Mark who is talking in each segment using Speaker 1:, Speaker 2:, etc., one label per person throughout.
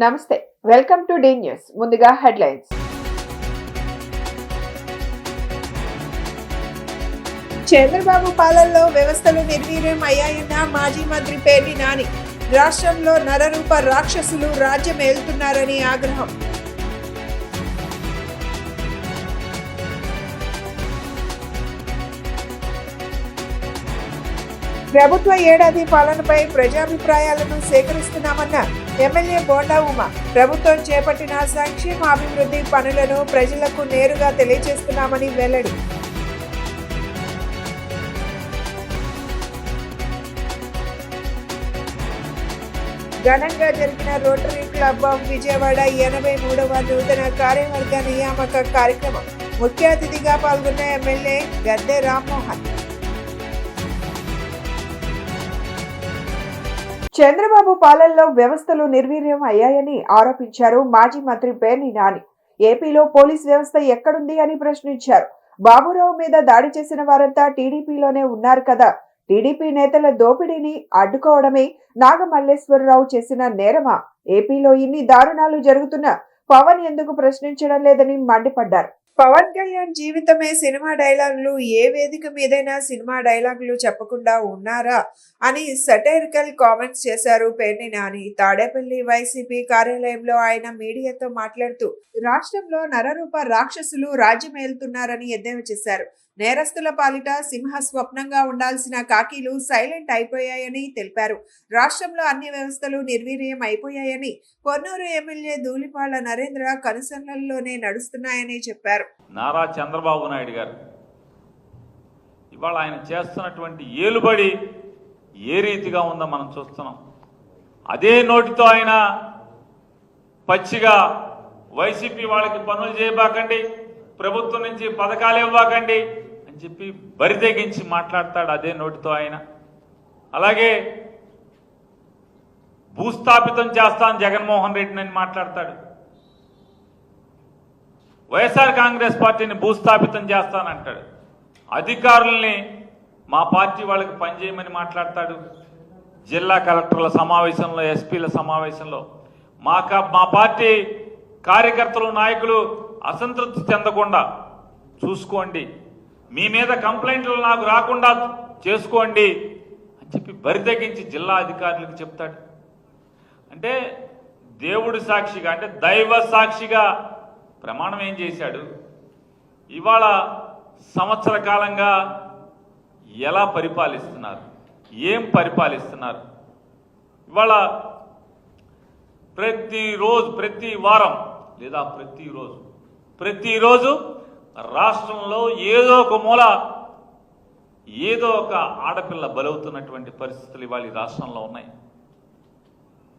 Speaker 1: నమస్తే, welcome to D news. ముందుగా headlines. Chandrababu పాలనలో వ్యవస్థలు నిర్వీర్యం అయ్యాయన్న మాజీ మంత్రి పేర్ని నాని. రాష్ట్రంలో నరరూప రాక్షసులు రాజ్యం ఏలుతున్నారని ఆగ్రహం. ప్రభుత్వ ఏడాది పాలనపై ప్రజాభిప్రాయాలను సేకరిస్తున్నామన్న ఎమ్మెల్యే బోండా ఉమా. ప్రభుత్వం చేపట్టిన సంక్షేమ అభివృద్ధి పనులను ప్రజలకు నేరుగా తెలియజేస్తున్నామని వెల్లడి. ఘనంగా జరిగిన రోటరీ క్లబ్ ఆఫ్ విజయవాడ 83వ నూతన కార్యవర్గ నియామక కార్యక్రమం. ముఖ్య అతిథిగా పాల్గొన్న ఎమ్మెల్యే గద్దె రామ్మోహన్. చంద్రబాబు పాలనలో వ్యవస్థలు నిర్వీర్యం అయ్యాయని ఆరోపించారు మాజీ మంత్రి పేర్ని నాని. ఏపీలో పోలీస్ వ్యవస్థ ఎక్కడుంది అని ప్రశ్నించారు. బాబురావు మీద దాడి చేసిన వారంతా టీడీపీలోనే ఉన్నారు కదా, టీడీపీ నేతల దోపిడీని అడ్డుకోవడమే నాగమల్లేశ్వరరావు చేసిన నేరమా? ఏపీలో ఇన్ని దారుణాలు జరుగుతున్నా పవన్ ఎందుకు ప్రశ్నించడం లేదని మండిపడ్డారు. పవన్ కళ్యాణ్ జీవితమే సినిమా డైలాగులు, ఏ వేదిక మీదైనా సినిమా డైలాగులు చెప్పకుండా ఉన్నారా అని సటైరికల్ కామెంట్స్ చేశారు పేర్ని నాని. తాడేపల్లి వైసీపీ కార్యాలయంలో ఆయన మీడియాతో మాట్లాడుతూ రాష్ట్రంలో నరరూప రాక్షసులు రాజ్యం ఏలుతున్నారని ఎద్దేవా చేశారు. నేరస్తుల పాలిట సింహ స్వప్నంగా ఉండాల్సిన కాకీలు సైలెంట్ అయిపోయాయని తెలిపారు. రాష్ట్రంలో అన్ని వ్యవస్థలు నిర్వీర్యం అయిపోయాయని, పొన్నూరు ఎమ్మెల్యే ధూళిపాళ్ల నరేంద్ర కనుసన్నల్లోనే నడుస్తున్నాయని చెప్పారు.
Speaker 2: నారా చంద్రబాబు నాయుడు గారు ఇవాళ ఆయన చేస్తున్నటువంటి ఏలుబడి ఏ రీతిగా ఉందో మనం చూస్తున్నాం. అదే నోటితో ఆయన పచ్చిగా వైసీపీ వాళ్ళకి పనులు చేయబాకండి, ప్రభుత్వం నుంచి పథకాలు ఇవ్వకండి అని చెప్పి బరితెగించి మాట్లాడతాడు అదే నోటితో ఆయన. అలాగే భూస్థాపితం చేస్తాను జగన్మోహన్ రెడ్డిని అని మాట్లాడతాడు. వైఎస్ఆర్ కాంగ్రెస్ పార్టీని భూస్థాపితం చేస్తానంటాడు. అధికారుల్ని మా పార్టీ వాళ్ళకి పనిచేయమని మాట్లాడతాడు. జిల్లా కలెక్టర్ల సమావేశంలో, ఎస్పీల సమావేశంలో మా పార్టీ కార్యకర్తలు, నాయకులు అసంతృప్తి చెందకుండా చూసుకోండి, మీ మీద కంప్లైంట్లు నాకు రాకుండా చేసుకోండి అని చెప్పి బరితెగించి జిల్లా అధికారులకు చెప్తాడు. అంటే దేవుడి సాక్షిగా, అంటే దైవ సాక్షిగా ప్రమాణం ఏం చేశాడు? ఇవాళ సంవత్సర కాలంగా ఎలా పరిపాలిస్తున్నారు, ఏం పరిపాలిస్తున్నారు? ఇవాళ ప్రతిరోజు, ప్రతి వారం లేదా ప్రతిరోజు రాష్ట్రంలో ఏదో ఒక మూల ఏదో ఒక ఆడపిల్ల బలవుతున్నటువంటి పరిస్థితులు ఇవాళ ఈ రాష్ట్రంలో ఉన్నాయి.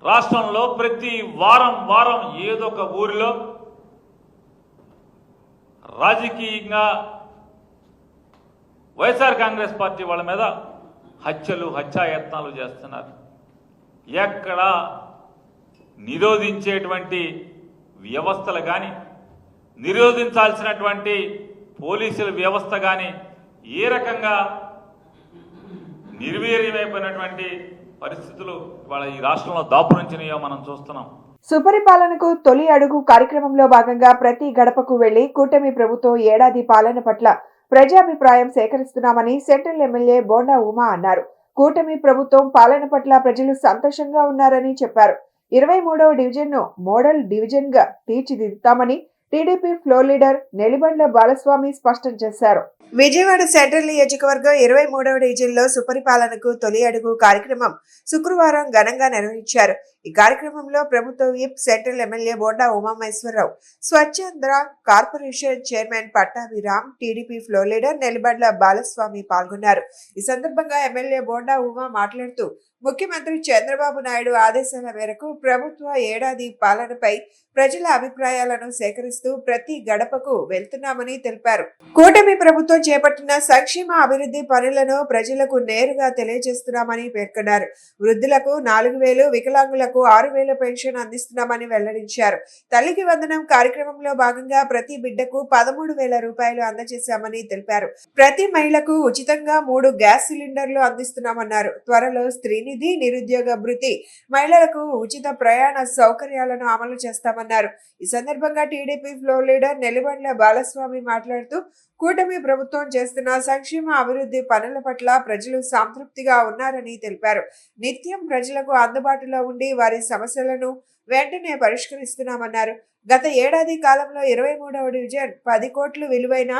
Speaker 2: రాష్ట్రంలో ప్రతి వారం ఏదో ఒక ఊరిలో రాజకీయంగా వైఎస్ఆర్ కాంగ్రెస్ పార్టీ వాళ్ళ మీద హత్యాయత్నాలు చేస్తున్నారు. ఎక్కడ నిరోధించేటువంటి వ్యవస్థలు కానీ, నిరోధించాల్సినటువంటి పోలీసుల వ్యవస్థ కానీ ఏ రకంగా నిర్వీర్యమైపోయినటువంటి పరిస్థితులు ఇవాళ ఈ రాష్ట్రంలో దాపురించినాయో మనం చూస్తున్నాం.
Speaker 1: సుపరిపాలనకు తొలి అడుగు కార్యక్రమంలో భాగంగా ప్రతి గడపకు వెళ్లి కూటమి ప్రభుత్వం ఏడాది పాలన పట్ల ప్రజాభిప్రాయం సేకరిస్తున్నామని సెంట్రల్ ఎమ్మెల్యే బోండా ఉమా అన్నారు. కూటమి ప్రభుత్వం పాలన పట్ల ప్రజలు సంతోషంగా ఉన్నారని చెప్పారు. 23వ డివిజన్ ను మోడల్ డివిజన్ గా తీర్చిదిద్దుతామని TDP floor leader Nelibandla Balaswamy స్పష్టం చేశారు. విజయవాడ సెంట్రల్ నియోజకవర్గం 23వ డివిజన్ లో సుపరిపాలనకు తొలి అడుగు కార్యక్రమం శుక్రవారం ఘనంగా నిర్వహించారు. ఈ కార్యక్రమంలో ప్రభుత్వ whip central MLA Bonda Umamaheswararao, Swachhandhra corporation chairman Pattabhiram, TDP floor leader Nelibandla Balaswamy పాల్గొన్నారు. ఈ సందర్భంగా ఎమ్మెల్యే బోండా ఉమా మాట్లాడుతూ ముఖ్యమంత్రి చంద్రబాబు నాయుడు ఆదేశాల మేరకు ప్రభుత్వ ఏడాది పాలనపై ప్రజల అభిప్రాయాలను సేకరిస్తూ ప్రతి గడపకు వెళ్తున్నామని తెలిపారు. కూటమి ప్రభుత్వం చేపట్టిన సంక్షేమ అభివృద్ధి పనులను ప్రజలకు నేరుగా తెలియజేస్తున్నామని పేర్కొన్నారు. వృద్ధులకు 4,000, వికలాంగులకు మహిళలకు 6,000 పెన్షన్ అందిస్తున్నామని వెల్లడించారు. తల్లికి వందనం కార్యక్రమంలో భాగంగా ప్రతి బిడ్డకు 13,000 రూపాయలు అందజేశామని తెలిపారు. ప్రతి మహిళకు ఉచితంగా 3 గ్యాస్ సిలిండర్లు అందిస్తున్నామన్నారు. త్వరలో స్త్రీనిధి, నిరుద్యోగ భృతి, మహిళలకు ఉచిత ప్రయాణ సౌకర్యాలను అమలు చేస్తామన్నారు. ఈ సందర్భంగా TDP floor leader Nellibandla Balaswamy మాట్లాడుతూ కూటమి ప్రభుత్వం చేస్తున్న సంక్షేమ అభివృద్ధి పనుల పట్ల ప్రజలు సంతృప్తిగా ఉన్నారని తెలిపారు. నిత్యం ప్రజలకు అందుబాటులో ఉండి వారి సమస్యలను వెంటనే పరిష్కరిస్తున్నామన్నారు. గత ఏడాది కాలంలో 23వ డివిజన్ 10 కోట్లు విలువైన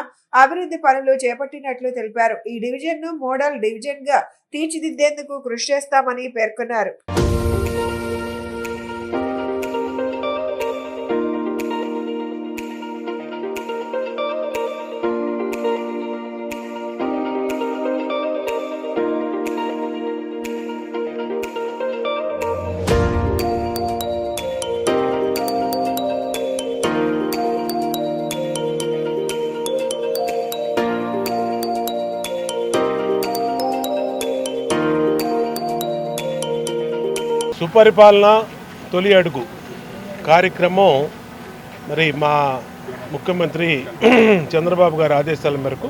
Speaker 1: అభివృద్ధి పనులు చేపట్టినట్లు తెలిపారు. ఈ డివిజన్ ను మోడల్ డివిజన్ గా తీర్చిదిద్దేందుకు కృషి చేస్తామని పేర్కొన్నారు.
Speaker 3: సుపరిపాలన తొలి అడుగు కార్యక్రమం మరి మా ముఖ్యమంత్రి చంద్రబాబు గారి ఆదేశాల మేరకు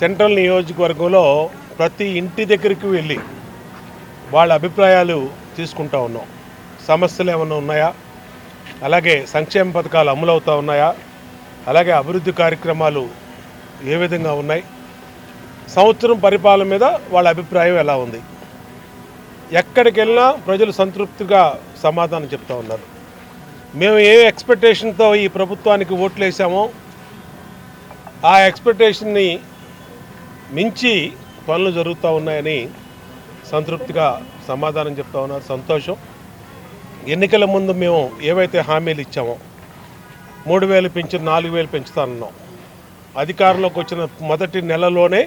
Speaker 3: సెంట్రల్ నియోజకవర్గంలో ప్రతి ఇంటి దగ్గరికి వెళ్ళి వాళ్ళ అభిప్రాయాలు తీసుకుంటా ఉన్నాం. సమస్యలు ఏమైనా ఉన్నాయా, అలాగే సంక్షేమ పథకాలు అమలవుతూ ఉన్నాయా, అలాగే అభివృద్ధి కార్యక్రమాలు ఏ విధంగా ఉన్నాయి, సంవత్సరం పరిపాలన మీద వాళ్ళ అభిప్రాయం ఎలా ఉంది, ఎక్కడికి వెళ్ళినా ప్రజలు సంతృప్తిగా సమాధానం చెప్తూ ఉన్నారు. మేము ఏ ఎక్స్పెక్టేషన్తో ఈ ప్రభుత్వానికి ఓట్లు వేసామో ఆ ఎక్స్పెక్టేషన్ని మించి పనులు జరుగుతూ ఉన్నాయని సంతృప్తిగా సమాధానం చెప్తా ఉన్నారు. సంతోషం. ఎన్నికల ముందు మేము ఏవైతే హామీలు ఇచ్చామో 3,000 పెంచి 4,000 పెంచుతానన్నాం. అధికారంలోకి వచ్చిన మొదటి నెలలోనే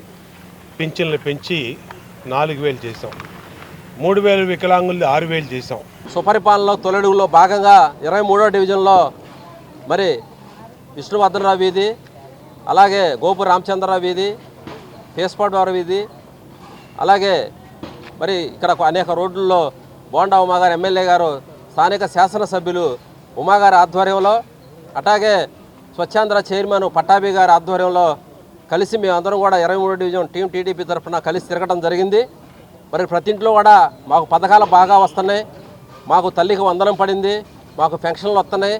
Speaker 3: పింఛన్లు పెంచి 4,000 చేసాం. 3,000 వికలాంగులు 6,000 చేసాం.
Speaker 4: సుపరిపాలనలో తొలడుగులో భాగంగా 23వ డివిజన్లో మరి విష్ణువర్ధనరావు వీధి, అలాగే గోపు రామచంద్రరావు వీధి, పేస్పాటి వీధి, అలాగే మరి ఇక్కడ అనేక రోడ్లలో బోండా ఉమాగారు ఎమ్మెల్యే గారు, స్థానిక శాసనసభ్యులు ఉమాగారి ఆధ్వర్యంలో, అట్లాగే స్వచ్ఛాంధ్ర చైర్మన్ పట్టాభి గారి ఆధ్వర్యంలో కలిసి మేమందరం కూడా 23వ డివిజన్ టీం టీడీపీ తరఫున కలిసి తిరగడం జరిగింది. మరి ప్రతి ఇంట్లో కూడా మాకు పథకాలు బాగా వస్తున్నాయి, మాకు తల్లికి వందనం పడింది, మాకు పెన్షన్లు వస్తున్నాయి,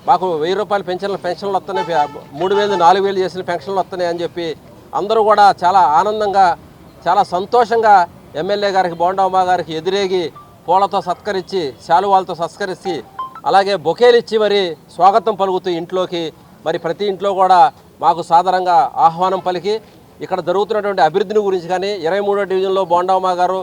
Speaker 4: మాకు 1,000 రూపాయల పెన్షన్లు వస్తున్నాయి, 3,000 4,000 చేసిన పెన్షన్లు వస్తున్నాయి అని చెప్పి అందరూ కూడా చాలా ఆనందంగా చాలా సంతోషంగా ఎమ్మెల్యే గారికి బోండా ఉమా గారికి ఎదురేగి పూలతో సత్కరించి శాలువాలతో సత్కరించి అలాగే బొకేలు ఇచ్చి మరి స్వాగతం పలుకుతూ ఇంట్లోకి మరి ప్రతి ఇంట్లో కూడా మాకు సాదరంగా ఆహ్వానం పలికి ఇక్కడ జరుగుతున్నటువంటి అభివృద్ధిని గురించి కానీ 23వ డివిజన్లో బోండా ఉమా గారు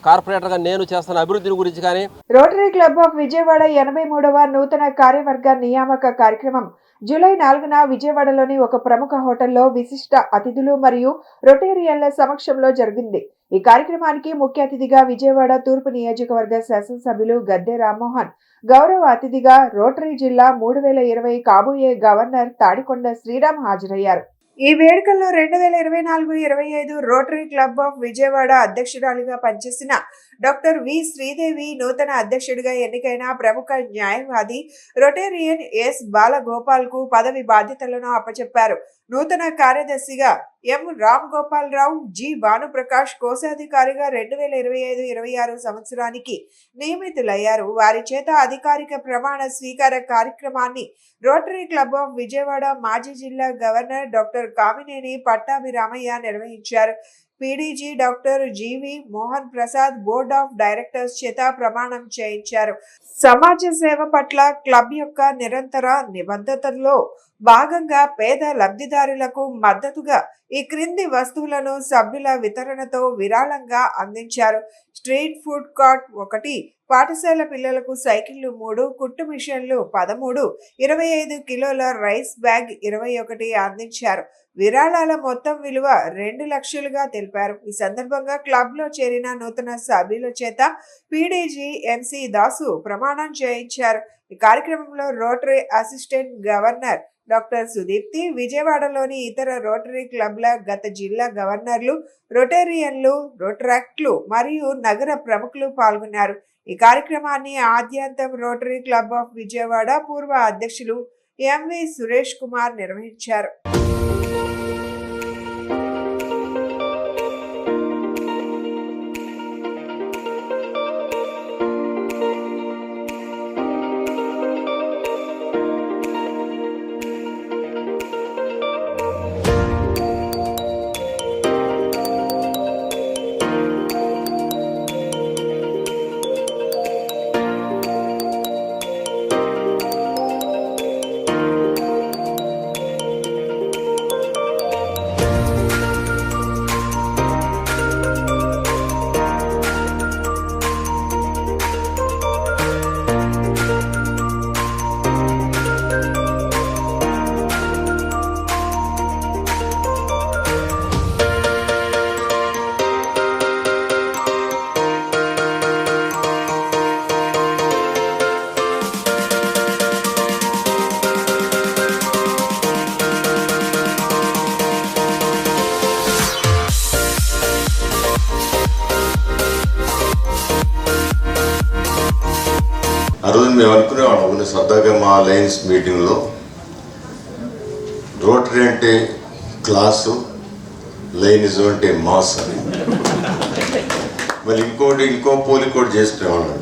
Speaker 4: కార్పొరేటర్గా నేను చేస్తున్న అభివృద్ధిని గురించి కానీ
Speaker 1: రోటరీ క్లబ్ ఆఫ్ విజయవాడ 83వ నూతన కార్యవర్గ నియామక కార్యక్రమం జూలై 4న విజయవాడలోని ఒక ప్రముఖ హోటల్లో విశిష్ట అతిథులు మరియు రొటేరియన్ల సమక్షంలో జరిగింది. ఈ కార్యక్రమానికి ముఖ్య అతిథిగా విజయవాడ తూర్పు నియోజకవర్గ శాసనసభ్యులు గద్దె రామ్మోహన్, గౌరవ అతిథిగా రోటరీ జిల్లా 3020 కాబోయే గవర్నర్ తాడికొండ శ్రీరామ్ హాజరయ్యారు. ఈ వేడుకల్లో 2024-25 రోటరీ క్లబ్ ఆఫ్ విజయవాడ అధ్యక్షురాలిగా పనిచేసిన డాక్టర్ వి శ్రీదేవి, నూతన అధ్యక్షుడిగా ఎన్నికైన ప్రముఖ న్యాయవాది రొటేరియన్ ఎస్ బాలగోపాల్ కు పదవి బాధ్యతలను అప్పచెప్పారు. నూతన కార్యదర్శిగా ఎం రామ్ గోపాల్ రావు, జి భానుప్రకాష్ కోశాధికారిగా 2025-26 సంవత్సరానికి నియమితులయ్యారు. వారి చేత అధికారిక ప్రమాణ స్వీకార కార్యక్రమాన్ని రోటరీ క్లబ్ ఆఫ్ విజయవాడ మాజీ జిల్లా గవర్నర్ డాక్టర్ కామినేని పట్టాభి రామయ్య నిర్వహించారు. PDG doctor G V Mohan Prasad board of directors చేత ప్రమాణం చేయించారు. సమాజ సేవ పట్ల క్లబ్ యొక్క నిరంతర నిబద్ధతలో భాగంగా పేద లబ్ధిదారులకు మద్దతుగా ఈ క్రింది వస్తువులను సభ్యుల వితరణతో విరాళంగా అందించారు. స్ట్రీట్ ఫుడ్ కార్ట్ 1, పాఠశాల పిల్లలకు సైకిళ్లు 3, కుట్టు మిషన్లు 13, 25 కిలోల రైస్ బ్యాగ్ 21 అందించారు. విరాళాల మొత్తం విలువ 2 లక్షలుగా తెలిపారు. ఈ సందర్భంగా క్లబ్ లో చేరిన నూతన సభ్యుల చేత పీడీజీ ఎంసీ దాసు ప్రమాణం చేయించారు. ఈ కార్యక్రమంలో rotary assistant governor doctor Sudeepti, విజయవాడలోని ఇతర రోటరీ క్లబ్ల గత జిల్లా గవర్నర్లు, రొటేరియన్లు, రోటరాక్ట్లు మరియు నగర ప్రముఖులు పాల్గొన్నారు. ఈ కార్యక్రమాన్ని ఆద్యంతం రోటరీ క్లబ్ ఆఫ్ విజయవాడ పూర్వ అధ్యక్షులు ఎంవి సురేష్ కుమార్ నిర్వహించారు.
Speaker 5: ఆ రోజు మేము అనుకునేవాళ్ళం సరదాగా మా లైన్స్ మీటింగ్లో రోటరీ అంటే క్లాసు, లైనిజం అంటే మాస్ అని. మళ్ళీ ఇంకో పోలిక కూడా చేసుకునేవాళ్ళం.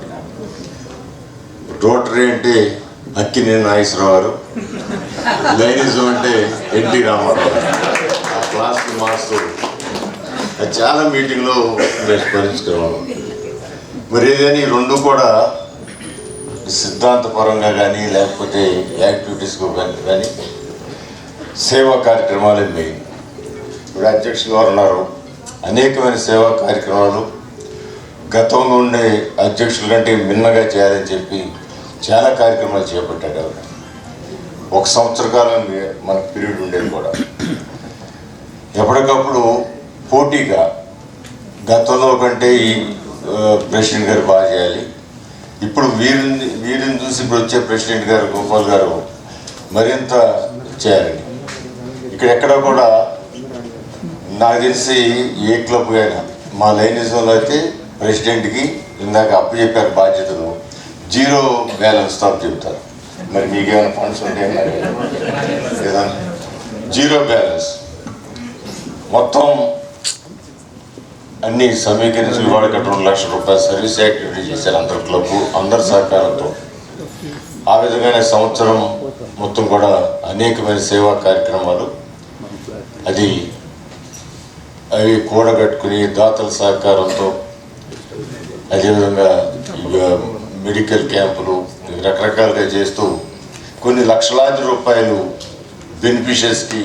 Speaker 5: రోటరీ అంటే అక్కినేని నాగేశ్వరరావు గారు, లైనిజం అంటే ఎన్టీ రామారావు. ఆ క్లాస్ మాస్ అది చాలా మీటింగ్లో మేము స్మరించుకునేవాళ్ళం. మరి ఏదైనా ఈ రెండు కూడా సిద్ధాంతపరంగా కానీ లేకపోతే యాక్టివిటీస్కు కానీ సేవా కార్యక్రమాలే మెయిన్. ఇప్పుడు అధ్యక్షులు వారు ఉన్నారు, అనేకమైన సేవా కార్యక్రమాలు గతంలో ఉండే అధ్యక్షుల కంటే మిన్నగా చేయాలని చెప్పి చాలా కార్యక్రమాలు చేపట్టాడు. ఆవిడ 1 సంవత్సర కాలం మనకు పీరియడ్ ఉండేది కూడా. ఎప్పటికప్పుడు పోటీగా గతంలో కంటే ఈ ప్రెసిడెంట్ గారు బాగా చేయాలి, ఇప్పుడు వీరిని చూసి ఇప్పుడు వచ్చే ప్రెసిడెంట్ గారు గోపాల్ గారు మరింత చేయాలని. ఎక్కడ కూడా నాకు తెలిసి ఏ క్లబ్ అయినా మా లైనిజంలో అయితే ప్రెసిడెంట్కి ఇందాక అప్పు చెప్పారు బాధ్యతలు, 0 బ్యాలెన్స్ స్టాప్ చెప్తారు. మరి మీకేమైనా ఫండ్స్ ఉంటే లేదా 0 బ్యాలెన్స్ మొత్తం అన్ని సమీకరించి వాడికి 2 లక్షల రూపాయల సర్వీస్ యాక్టివిటీ చేశారు అందరు క్లబ్, అందరి సహకారంతో. ఆ విధంగానే సంవత్సరం మొత్తం కూడా అనేకమైన సేవా కార్యక్రమాలు అవి కూడగట్టుకుని దాతల సహకారంతో, అదేవిధంగా మెడికల్ క్యాంపులు రకరకాలుగా చేస్తూ కొన్ని లక్షలాది రూపాయలు బెనిఫిషియర్స్కి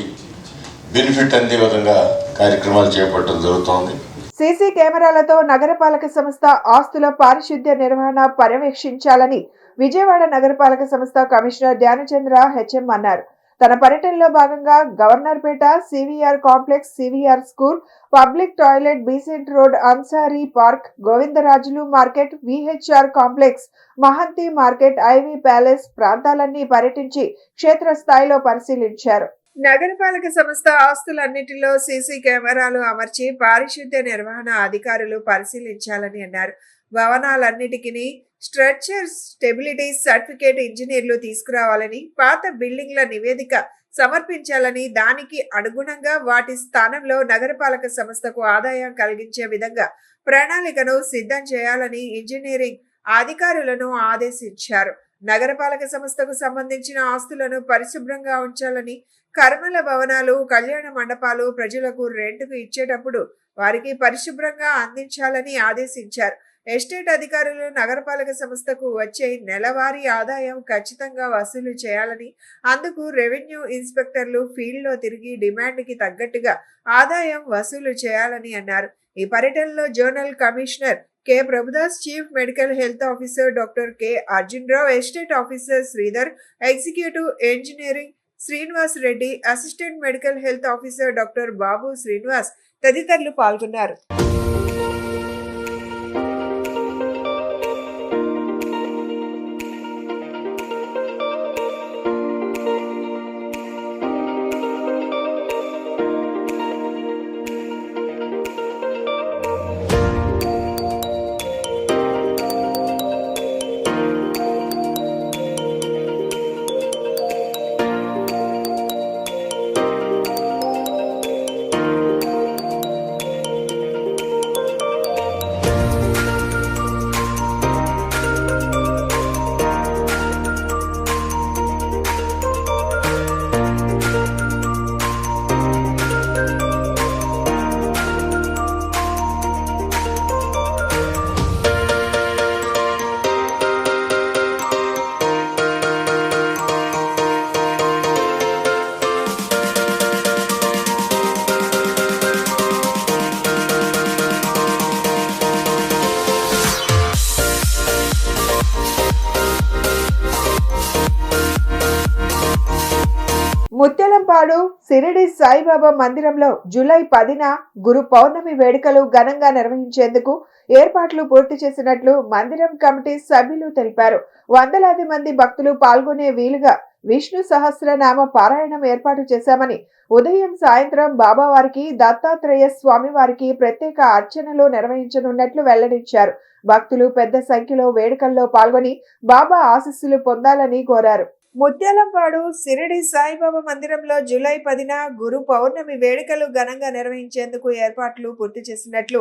Speaker 5: బెనిఫిట్ అందే విధంగా కార్యక్రమాలు చేపట్టడం జరుగుతోంది.
Speaker 1: సీసీ కెమెరాలతో నగరపాలక సంస్థ ఆస్తుల పారిశుద్ధ్య నిర్వహణ పర్యవేక్షించాలని విజయవాడ నగరపాలక సంస్థ కమిషనర్ ధ్యానచంద్ర హెచ్ఎం అన్నారు. తన పర్యటనలో భాగంగా Governorpet, CVR complex, CVR school, public toilet, Besant road, Ansari park, Govindarajulu market, VHR complex, Mahanti market, IV palace ప్రాంతాలన్నీ పర్యటించి క్షేత్రస్థాయిలో పరిశీలించారు. నగరపాలక సంస్థ ఆస్తులన్నిటిలో సీసీ కెమెరాలు అమర్చి పారిశుద్ధ్య నిర్వహణ అధికారులు పరిశీలించాలని అన్నారు. భవనాలన్నిటికీ స్ట్రక్చర్ స్టెబిలిటీ సర్టిఫికేట్ ఇంజనీర్లు తీసుకురావాలని, పాత బిల్డింగ్ల నివేదిక సమర్పించాలని, దానికి అనుగుణంగా వాటి స్థానంలో నగరపాలక సంస్థకు ఆదాయం కలిగించే విధంగా ప్రణాళికను సిద్ధం చేయాలని ఇంజనీరింగ్ అధికారులను ఆదేశించారు. నగరపాలక సంస్థకు సంబంధించిన ఆస్తులను పరిశుభ్రంగా ఉంచాలని, కర్మల భవనాలు, కళ్యాణ మండపాలు ప్రజలకు రెంట్కు ఇచ్చేటప్పుడు వారికి పరిశుభ్రంగా అందించాలని ఆదేశించారు. ఎస్టేట్ అధికారులు నగరపాలక సంస్థకు వచ్చే నెలవారీ ఆదాయం ఖచ్చితంగా వసూలు చేయాలని, అందుకు రెవెన్యూ ఇన్స్పెక్టర్లు ఫీల్డ్లో తిరిగి డిమాండ్కి తగ్గట్టుగా ఆదాయం వసూలు చేయాలని అన్నారు. ఈ పర్యటనలో zonal commissioner K Prabhudas, chief medical health officer doctor K Arjun Rao, estate officer Sridhar, executive engineering Srinivas Reddy, assistant medical health officer doctor Babu Srinivas తదితరులు పాల్గొన్నారు. ముత్యాలంపాడు సిరిడి సాయిబాబా మందిరంలో జూలై 10న గురు పౌర్ణమి వేడుకలు ఘనంగా నిర్వహించేందుకు ఏర్పాట్లు పూర్తి చేసినట్లు మందిరం కమిటీ సభ్యులు తెలిపారు. వందలాది మంది భక్తులు పాల్గొనే వీలుగా విష్ణు సహస్రనామ పారాయణం ఏర్పాటు చేశామని, ఉదయం సాయంత్రం బాబావారికి దత్తాత్రేయ స్వామి వారికి ప్రత్యేక అర్చనలు నిర్వహించనున్నట్లు వెల్లడించారు. భక్తులు పెద్ద సంఖ్యలో వేడుకల్లో పాల్గొని బాబా ఆశీస్సులు పొందాలని కోరారు. ముత్యాలంపాడు సిరిడి సాయిబాబా మందిరంలో జూలై 10న గురు పౌర్ణమి వేడుకలు ఘనంగా నిర్వహించేందుకు ఏర్పాట్లు పూర్తి చేసినట్లు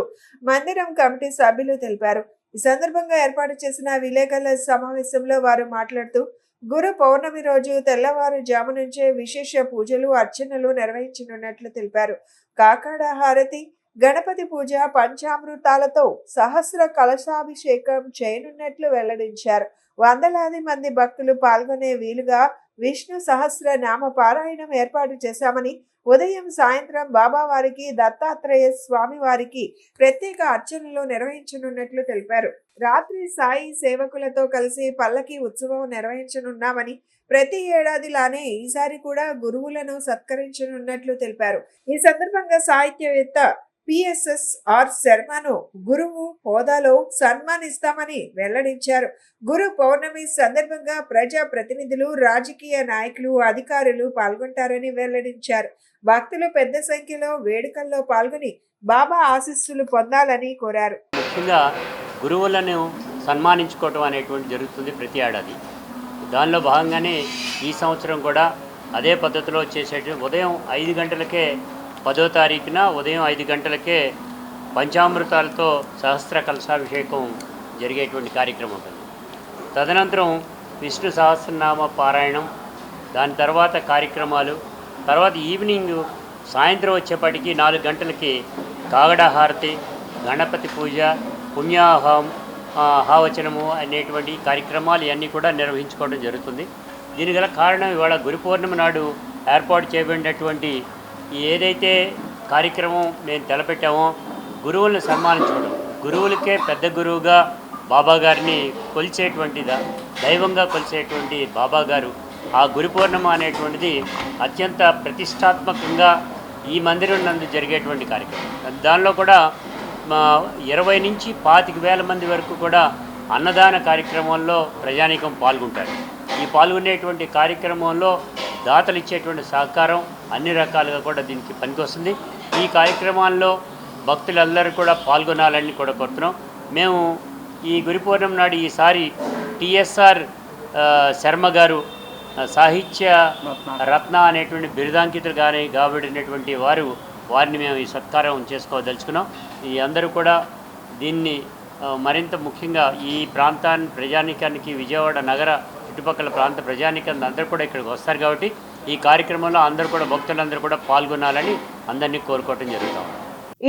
Speaker 1: మందిరం కమిటీ సభ్యులు తెలిపారు. ఈ సందర్భంగా ఏర్పాటు చేసిన విలేకరుల సమావేశంలో వారు మాట్లాడుతూ, గురు పౌర్ణమి రోజు తెల్లవారుజాము నుంచే విశేష పూజలు అర్చనలు నిర్వహించనున్నట్లు తెలిపారు. కాకాడ హారతి, గణపతి పూజ, పంచామృతాలతో సహస్ర కలశాభిషేకం చేయనున్నట్లు వెల్లడించారు. వందలాది మంది భక్తులు పాల్గొనే వీలుగా విష్ణు సహస్ర నామ పారాయణం ఏర్పాటు చేశామని, ఉదయం సాయంత్రం బాబావారికి దత్తాత్రేయ స్వామి వారికి ప్రత్యేక అర్చనలు నిర్వహించనున్నట్లు తెలిపారు. రాత్రి సాయి సేవకులతో కలిసి పల్లకి ఉత్సవం నిర్వహించనున్నామని, ప్రతి ఏడాదిలానే ఈసారి కూడా గురువులను సత్కరించనున్నట్లు తెలిపారు. ఈ సందర్భంగా సాహిత్యవేత్త PSSR శర్మను గురువు హోదాలో సన్మానిస్తామని వెల్లడించారు. గురు పౌర్ణమి సందర్భంగా ప్రజా ప్రతినిధులు, రాజకీయ నాయకులు, అధికారులు పాల్గొంటారని వెల్లడించారు. భక్తులు పెద్ద సంఖ్యలో వేడుకల్లో పాల్గొని బాబా ఆశీస్సులు పొందాలని కోరారు.
Speaker 6: ముఖ్యంగా గురువులను సన్మానించుకోవటం అనేటువంటి జరుగుతుంది ప్రతి ఏడాది. దానిలో భాగంగానే ఈ సంవత్సరం కూడా అదే పద్ధతిలో చేసేటువంటి ఉదయం 5 గంటలకే 10వ తారీఖున ఉదయం 5 గంటలకే పంచామృతాలతో సహస్ర కలశాభిషేకం జరిగేటువంటి కార్యక్రమం ఉంటుంది. తదనంతరం విష్ణు సహస్రనామ పారాయణం, దాని తర్వాత కార్యక్రమాలు, తర్వాత ఈవినింగ్ సాయంత్రం వచ్చేప్పటికి 4 గంటలకి కాగడ హారతి, గణపతి పూజ, హావచనము అనేటువంటి కార్యక్రమాలు ఇవన్నీ కూడా నిర్వహించుకోవడం జరుగుతుంది. దీనికి గల కారణం ఇవాళ గురు పౌర్ణమి నాడు ఏర్పాటు చేయబడినటువంటి ఏదైతే కార్యక్రమం మేము తలపెట్టామో గురువులను సన్మానించుకోవడం, గురువులకే పెద్ద గురువుగా బాబా గారిని కొలిచేటువంటి దైవంగా కొలిచేటువంటి బాబా గారు, ఆ గురు పౌర్ణమి అనేటువంటిది అత్యంత ప్రతిష్టాత్మకంగా ఈ మందిరం నందు జరిగేటువంటి కార్యక్రమం. దానిలో కూడా 20 నుంచి 25,000 మంది వరకు కూడా అన్నదాన కార్యక్రమంలో ప్రజానీకం పాల్గొంటారు. ఈ పాల్గొనేటువంటి కార్యక్రమంలో దాతలు ఇచ్చేటువంటి సహకారం అన్ని రకాలుగా కూడా దీనికి పనికొస్తుంది. ఈ కార్యక్రమాల్లో భక్తులందరూ కూడా పాల్గొనాలని కూడా కోరుతున్నాం. మేము ఈ గురు పౌర్ణమి నాడు ఈసారి TSR శర్మ గారు సాహిత్య రత్న అనేటువంటి బిరుదాంకితులు కాబడినటువంటి వారిని మేము ఈ సత్కారం చేసుకోదలుచుకున్నాం. ఈ అందరూ కూడా దీన్ని మరింత ముఖ్యంగా ఈ ప్రజానీకానికి విజయవాడ నగర చుట్టుపక్కల ప్రాంత ప్రజానీకాన్ని అందరూ కూడా ఇక్కడికి వస్తారు కాబట్టి ఈ కార్యక్రమంలో అందరూ కూడా భక్తులందరూ కూడా పాల్గొనాలని అందరినీ కోరుకోవటం జరుగుతాం.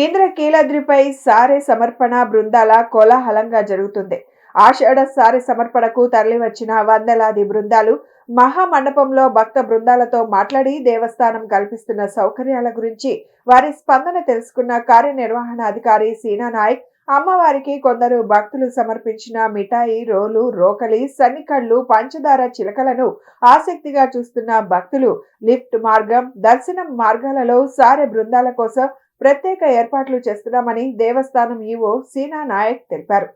Speaker 1: ఇంద్రకీలాద్రిపై సారె సమర్పణ బృందాల కోలాహలంగా జరుగుతుంది. ఆషాఢ సారె సమర్పణకు తరలివచ్చిన వందలాది బృందాలు మహామండపంలో భక్త బృందాలతో మాట్లాడి దేవస్థానం కల్పిస్తున్న సౌకర్యాల గురించి వారి స్పందన తెలుసుకున్న కార్యనిర్వహణ అధికారి సీనా నాయక్, అమ్మవారికి కొందరు భక్తులు సమర్పించిన మిఠాయి, రోలు, రోకలి, సన్నికళ్ళు, పంచదార చిలకలను ఆసక్తిగా చూస్తున్న భక్తులు లిఫ్ట్ మార్గం, దర్శనం మార్గాలలో సారె బృందాల కోసం ప్రత్యేక ఏర్పాట్లు చేస్తున్నామని దేవస్థానం ఈవో సీనా నాయక్ తెలిపారు.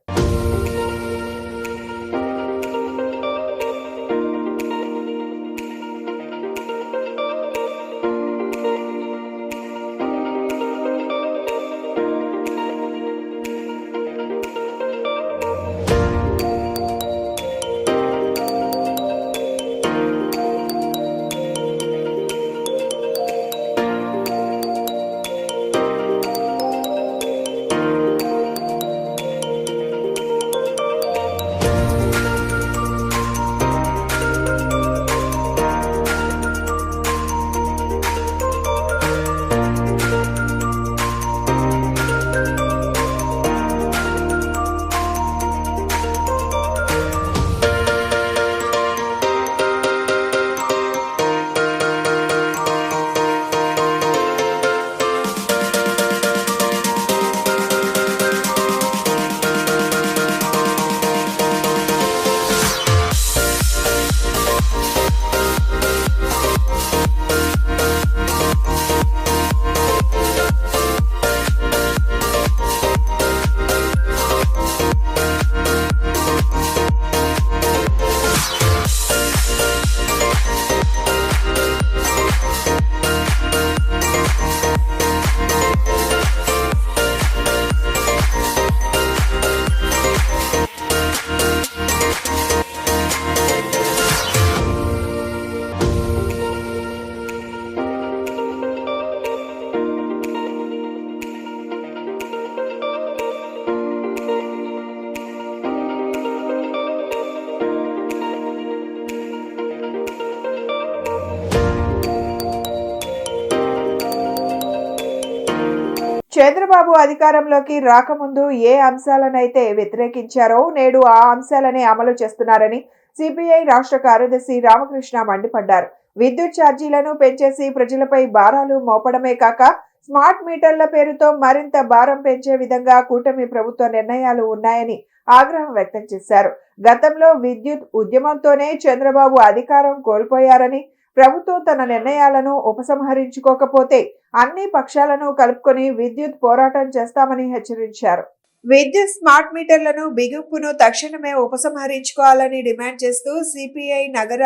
Speaker 1: చంద్రబాబు అధికారంలోకి రాకముందు ఏ అంశాలనైతే వ్యతిరేకించారో నేడు ఆ అంశాలనే అమలు చేస్తున్నారని సిపిఐ రాష్ట్ర కార్యదర్శి రామకృష్ణ మండిపడ్డారు. విద్యుత్ ఛార్జీలను పెంచేసి ప్రజలపై భారాలు మోపడమే కాక స్మార్ట్ మీటర్ల పేరుతో మరింత భారం పెంచే విధంగా కూటమి ప్రభుత్వ నిర్ణయాలు ఉన్నాయని ఆగ్రహం వ్యక్తం చేశారు. గతంలో విద్యుత్ ఉద్యమంతోనే చంద్రబాబు అధికారం కోల్పోయారని, ప్రభుత్వం తన నిర్ణయాలను ఉపసంహరించుకోకపోతే అన్ని పక్షాలను కలుపుకొని విద్యుత్ పోరాటం చేస్తామని హెచ్చరించారు. విద్యుత్ స్మార్ట్ మీటర్లను బిగింపును తక్షణమే ఉపసంహరించుకోవాలని డిమాండ్ చేస్తూ సిపిఐ నగర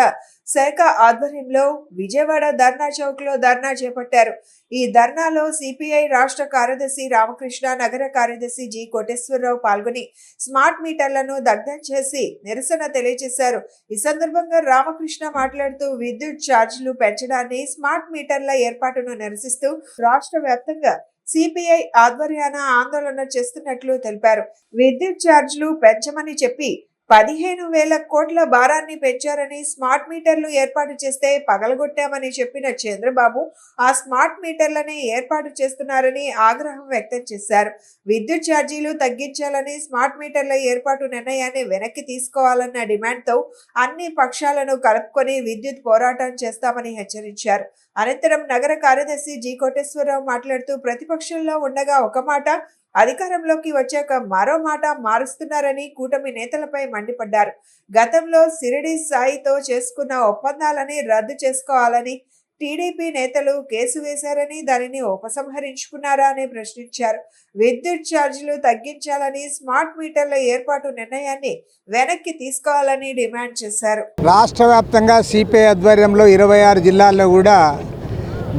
Speaker 1: శాఖ ఆధ్వర్యంలో విజయవాడ ధర్నా చౌక్ లో ధర్నా చేపట్టారు. ఈ ధర్నాలో సిపిఐ రాష్ట్ర కార్యదర్శి రామకృష్ణ, నగర కార్యదర్శి జి కోటేశ్వరరావు పాల్గొని స్మార్ట్ మీటర్లను దగ్ధం చేసి నిరసన తెలియజేశారు. ఈ సందర్భంగా రామకృష్ణ మాట్లాడుతూ విద్యుత్ ఛార్జీలు పెంచడాన్ని, స్మార్ట్ మీటర్ల ఏర్పాటును నిరసిస్తూ రాష్ట్ర వ్యాప్తంగా సిపిఐ ఆధ్వర్యాన ఆందోళన చేస్తున్నట్లు తెలిపారు. విద్యుత్ ఛార్జీలు పెంచమని చెప్పి 15,000 కోట్ల భారాన్ని పెంచారని, స్మార్ట్ మీటర్లు ఏర్పాటు చేస్తే పగలగొట్టామని చెప్పిన చంద్రబాబు ఆ స్మార్ట్ మీటర్లనే ఏర్పాటు చేస్తున్నారని ఆగ్రహం వ్యక్తం చేశారు. విద్యుత్ ఛార్జీలు తగ్గించాలని, స్మార్ట్ మీటర్ల ఏర్పాటు నిర్ణయాన్ని వెనక్కి తీసుకోవాలన్న డిమాండ్తో అన్ని పక్షాలను కలుపుకొని విద్యుత్ పోరాటం చేస్తామని హెచ్చరించారు. అనంతరం నగర కార్యదర్శి జి కోటేశ్వరరావు మాట్లాడుతూ ప్రతిపక్షంలో ఉండగా ఒక మాట, అధికారంలోకి వచ్చాక మరో మాట మారుస్తున్నారని కూటమి నేతలపై మండిపడ్డారు. గతంలో సిరిడి సాయితో చేసుకున్న ఒప్పందాలని రద్దు చేసుకోవాలని టీడీపీ నేతలు కేసు వేశారని, దానిని ఉపసంహరించుకున్నారా అని ప్రశ్నించారు. విద్యుత్ ఛార్జీలు తగ్గించాలని, స్మార్ట్ మీటర్ల ఏర్పాటు నిర్ణయాన్ని వెనక్కి తీసుకోవాలని డిమాండ్ చేశారు.
Speaker 7: రాష్ట్ర వ్యాప్తంగా సిపిఐ ఆధ్వర్యంలో 26 జిల్లాల్లో కూడా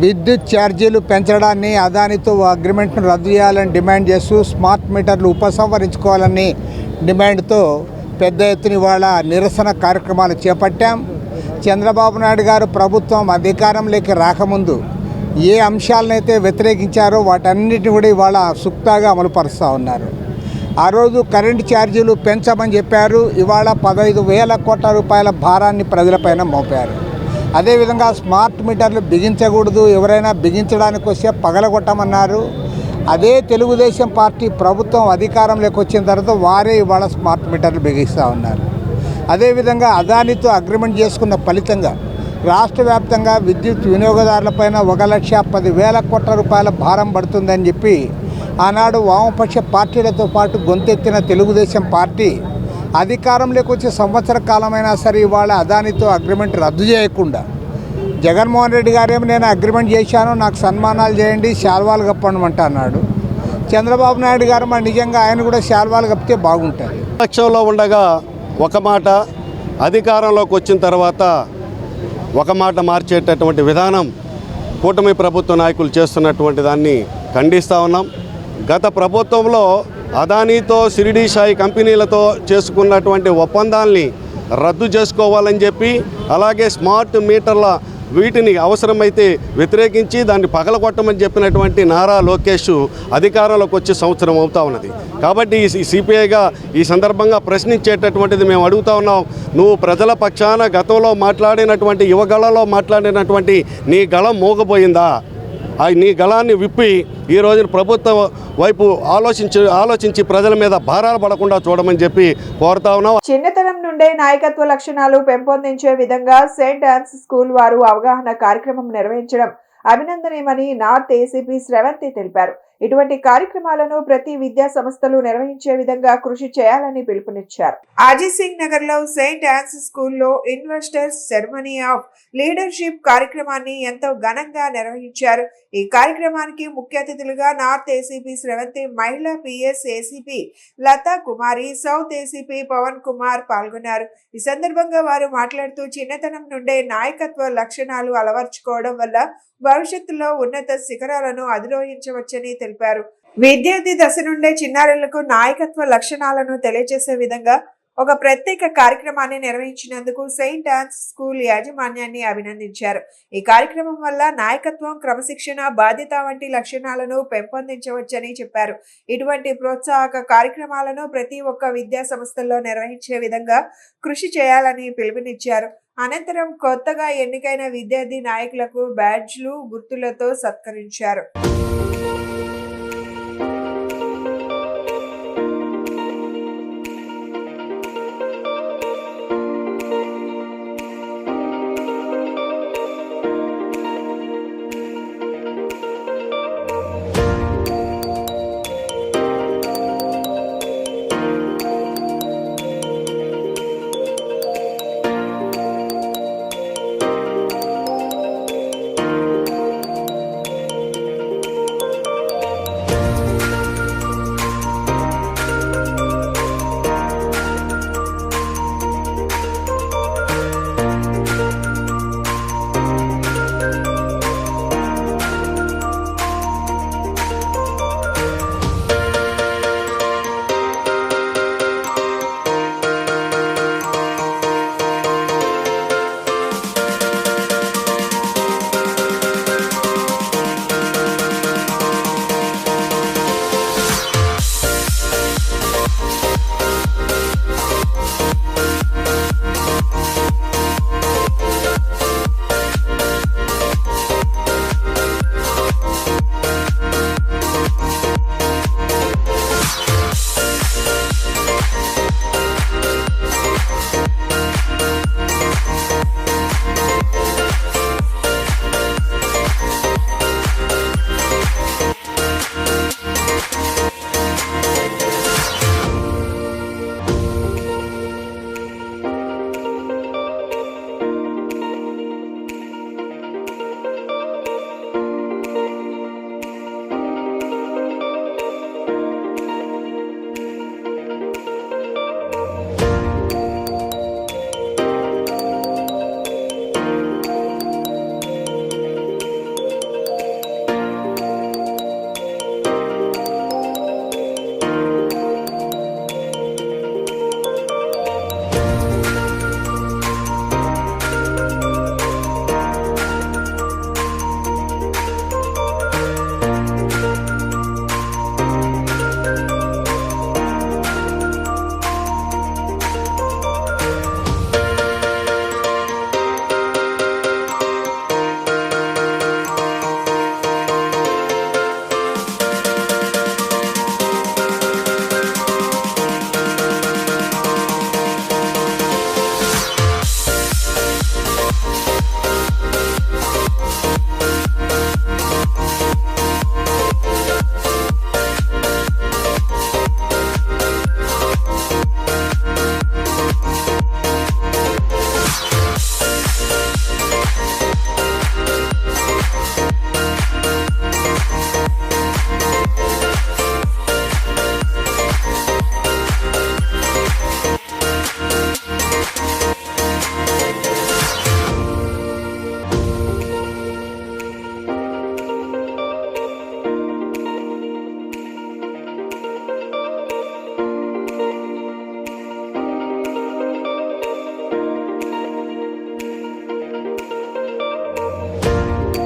Speaker 7: విద్యుత్ ఛార్జీలు పెంచడాన్ని, అదానితో అగ్రిమెంట్ను రద్దు చేయాలని డిమాండ్ చేస్తూ స్మార్ట్ మీటర్లు ఉపసంహరించుకోవాలని డిమాండ్తో పెద్ద ఎత్తున ఇవాళ నిరసన కార్యక్రమాలు చేపట్టాం. చంద్రబాబు నాయుడు గారు ప్రభుత్వం అధికారంలోకి రాకముందు ఏ అంశాలనైతే వ్యతిరేకించారో వాటన్నిటిని కూడా ఇవాళ సుక్తాగా అమలుపరుస్తూ ఉన్నారు. ఆ రోజు కరెంటు ఛార్జీలు పెంచమని చెప్పారు. ఇవాళ 15,000 కోట్ల రూపాయల భారాన్ని ప్రజలపైన మోపారు. అదేవిధంగా స్మార్ట్ మీటర్లు బిగించకూడదు, ఎవరైనా బిగించడానికి వస్తే పగలగొట్టమన్నారు. అదే తెలుగుదేశం పార్టీ ప్రభుత్వం అధికారంలోకి వచ్చిన తర్వాత వారే ఇవాళ స్మార్ట్ మీటర్లు బిగిస్తూ ఉన్నారు. అదేవిధంగా అదానితో అగ్రిమెంట్ చేసుకున్న ఫలితంగా రాష్ట్ర వ్యాప్తంగా విద్యుత్ వినియోగదారులపైన 1,10,000 కోట్ల రూపాయల భారం పడుతుందని చెప్పి ఆనాడు వామపక్ష పార్టీలతో పాటు గొంతెత్తిన తెలుగుదేశం పార్టీ అధికారంలోకి వచ్చే సంవత్సర కాలమైనా సరే ఇవాళ అదానితో అగ్రిమెంట్ రద్దు చేయకుండా జగన్మోహన్ రెడ్డి గారేమో నేను అగ్రిమెంట్ చేశాను, నాకు సన్మానాలు చేయండి, శాల్వాలు కప్పమంట అన్నాడు. చంద్రబాబు నాయుడు గారు మరి నిజంగా ఆయన కూడా శాల్వాలు కప్పితే బాగుంటుంది.
Speaker 8: పక్షంలో ఉండగా ఒక మాట, అధికారంలోకి వచ్చిన తర్వాత ఒక మాట మార్చేటటువంటి విధానం కూటమి ప్రభుత్వ నాయకులు చేస్తున్నటువంటి దాన్ని ఖండిస్తూ ఉన్నాం. గత ప్రభుత్వంలో అదానీతో, షిరిడి సాయి కంపెనీలతో చేసుకున్నటువంటి ఒప్పందాల్ని రద్దు చేసుకోవాలని చెప్పి, అలాగే స్మార్ట్ మీటర్ల వీటిని అవసరమైతే వ్యతిరేకించి దాన్ని పగలగొట్టమని చెప్పినటువంటి నారా లోకేష్ అధికారంలోకి వచ్చే సంవత్సరం అవుతా ఉన్నది. కాబట్టి ఈ సిపిఐగా ఈ సందర్భంగా ప్రశ్నించేటటువంటిది మేము అడుగుతా ఉన్నాం. నువ్వు ప్రజల పక్షాన గతంలో మాట్లాడినటువంటి యువగళలో మాట్లాడినటువంటి నీ గళం మోగపోయిందా? నీ గళాన్ని విప్పి ఈ రోజున ప్రభుత్వం వైపు ఆలోచించి ప్రజల మీద భారాలు పడకుండా చూడమని చెప్పి కోరుతా ఉన్నాం.
Speaker 1: చిన్నతనం నుండే నాయకత్వ లక్షణాలు పెంపొందించే విధంగా సెయింట్ ఆన్స్ స్కూల్ వారు అవగాహన కార్యక్రమం నిర్వహించడం అభినందనీయమని నార్త్ ఏసీపీ శ్రవంతి తెలిపారు. ఇటువంటి కార్యక్రమాలను ప్రతి విద్యా సంస్థలు నిర్వహించే విధంగా కృషి చేయాలని పిలుపునిచ్చారు. అజిత్ సింగ్ నగర్ లో సెయింట్ ఆన్స్ స్కూల్లో ఇన్వెస్టర్స్ సెరమనీ ఆఫ్ లీడర్షిప్ కార్యక్రమాన్ని ఎంతో ఘనంగా నిర్వహించారు. ఈ కార్యక్రమానికి ముఖ్య అతిథులుగా నార్త్ ఏసీపీ శ్రవంతి, మహిళా పిఎస్ ఏసీపీ లతా కుమారి, సౌత్ ఏసీపీ పవన్ కుమార్ పాల్గొన్నారు. ఈ సందర్భంగా వారు మాట్లాడుతూ చిన్నతనం నుండే నాయకత్వ లక్షణాలు అలవర్చుకోవడం వల్ల భవిష్యత్తులో ఉన్నత శిఖరాలను అధిరోహించవచ్చని తెలిపారు. విద్యార్థి దశ నుండే చిన్నారులకు నాయకత్వ లక్షణాలను తెలియజేసే విధంగా ఒక ప్రత్యేక కార్యక్రమాన్ని నిర్వహించినందుకు సెయింట్ ఆన్స్ స్కూల్ యాజమాన్యాన్ని అభినందించారు. ఈ కార్యక్రమం వల్ల నాయకత్వం, క్రమశిక్షణ, బాధ్యత వంటి లక్షణాలను పెంపొందించవచ్చని చెప్పారు. ఇటువంటి ప్రోత్సాహక కార్యక్రమాలను ప్రతి ఒక్క విద్యా సంస్థల్లో నిర్వహించే విధంగా కృషి చేయాలని పిలుపునిచ్చారు. అనంతరం కొత్తగా ఎన్నికైన విద్యార్థి నాయకులకు బ్యాడ్జ్లు, గుర్తులతో సత్కరించారు.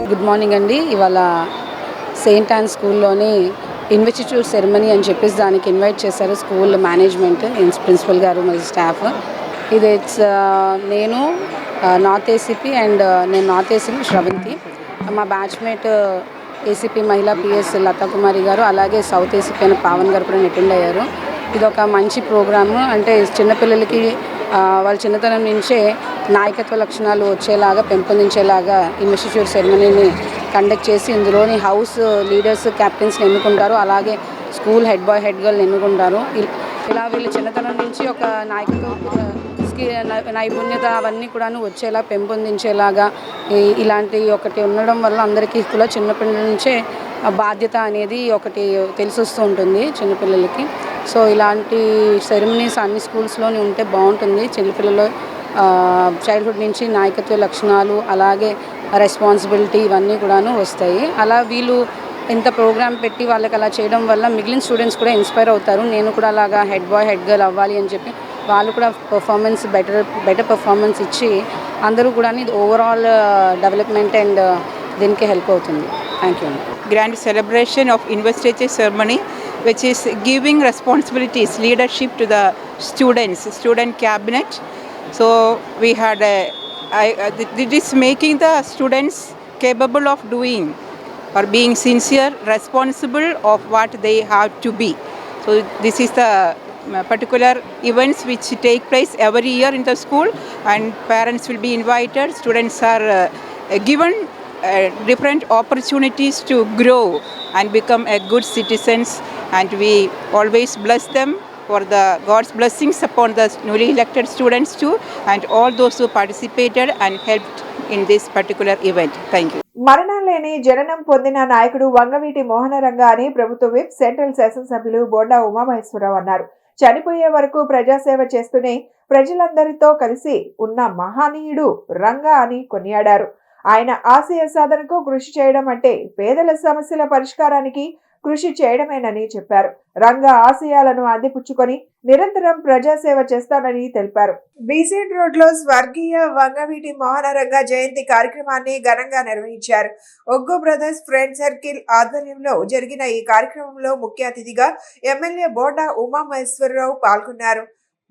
Speaker 9: గుడ్ మార్నింగ్ అండి. ఇవాళ సెయింట్ యాన్ స్కూల్లోని ఇన్వెస్టిట్యూట్ సెరమనీ అని చెప్పేసి దానికి ఇన్వైట్ చేశారు స్కూల్ మేనేజ్మెంట్, ప్రిన్సిపల్ గారు మరియు స్టాఫ్. ఇది నేను నార్త్ ఏసీపీ అండ్ నేను నార్త్ ఏసీపీ శ్రవంతి, మా బ్యాచ్మేట్ ఏసీపీ మహిళా పిఎస్ లతా కుమారి గారు, అలాగే సౌత్ ఏసీపీ అయిన పావన్ గారు కూడా అటెండ్ అయ్యారు. ఇది ఒక మంచి ప్రోగ్రాము. అంటే చిన్నపిల్లలకి వాళ్ళ చిన్నతనం నుంచే నాయకత్వ లక్షణాలు వచ్చేలాగా పెంపొందించేలాగా ఇన్వెస్టిట్యూట్ సెరమనీని కండక్ట్ చేసి ఇందులోని హౌస్ లీడర్స్ క్యాప్టెన్స్ని ఎన్నుకుంటారు, అలాగే స్కూల్ హెడ్ బాయ్ హెడ్ గర్ల్ని ఎన్నుకుంటారు. ఇలా వీళ్ళు చిన్నతనం నుంచి ఒక నాయకత్వ నైపుణ్యత అవన్నీ కూడాను వచ్చేలా పెంపొందించేలాగా ఇలాంటి ఒకటి ఉండడం వల్ల అందరికీ కూడా చిన్నపిల్లల నుంచే బాధ్యత అనేది ఒకటి తెలిసొస్తూ ఉంటుంది చిన్నపిల్లలకి. సో ఇలాంటి సెరమనీస్ అన్ని స్కూల్స్లోని ఉంటే బాగుంటుంది. చిన్నపిల్లలు చైల్డ్హుడ్ నుంచి నాయకత్వ లక్షణాలు అలాగే రెస్పాన్సిబిలిటీ ఇవన్నీ కూడాను వస్తాయి. అలా వీళ్ళు ఇంత ప్రోగ్రామ్ పెట్టి వాళ్ళకి అలా చేయడం వల్ల మిగిలిన స్టూడెంట్స్ కూడా ఇన్స్పైర్ అవుతారు. నేను కూడా అలాగా హెడ్ బాయ్ హెడ్ గర్ల్ అవ్వాలి అని చెప్పి వాళ్ళు కూడా పర్ఫార్మెన్స్ బెటర్ పర్ఫార్మెన్స్ ఇచ్చి అందరూ కూడా ఇది ఓవరాల్ డెవలప్మెంట్ అండ్ దీనికి హెల్ప్ అవుతుంది. Thank you.
Speaker 10: Grand celebration of investiture ceremony, which is giving responsibilities, leadership to the students, student cabinet. So we had it is making the students capable of doing or being sincere, responsible of what they have to be. So this is the particular events which take place every year in the school, and parents will be invited. Students are given different opportunities to grow and become a good citizens, and we always bless them for the God's blessings upon the newly elected students too, and all those who participated and helped in this particular event. Thank you.
Speaker 1: మరణం లేని జననం పొందిన నాయకుడు వంగవీటి మోహనరంగ అని ప్రభుత్వ whip central శాసనసభ్యులు బోండా ఉమామహేశ్వరరావు అన్నారు. చనిపోయే వరకు ప్రజాసేవ చేస్తూనే ప్రజలందరితో కలిసి ఉన్న మహనీయుడు రంగా అని కొనియాడారు. ఆయన ఆశయ సాధనకు కృషి చేయడం అంటే పేదల సమస్యల పరిష్కారానికి కృషి చేయడమేనని చెప్పారు. రంగా ఆశయాలను అందిపుచ్చుకొని నిరంతరం ప్రజాసేవ చేస్తానని తెలిపారు. బీసెడ్ రోడ్ లో స్వర్గీయ వంగవీటి మోహనరంగ జయంతి కార్యక్రమాన్ని ఘనంగా నిర్వహించారు. ఒగ్గు బ్రదర్స్ ఫ్రెండ్ సర్కిల్ ఆధ్వర్యంలో జరిగిన ఈ కార్యక్రమంలో ముఖ్య అతిథిగా ఎమ్మెల్యే బోండా ఉమామహేశ్వరరావు పాల్గొన్నారు.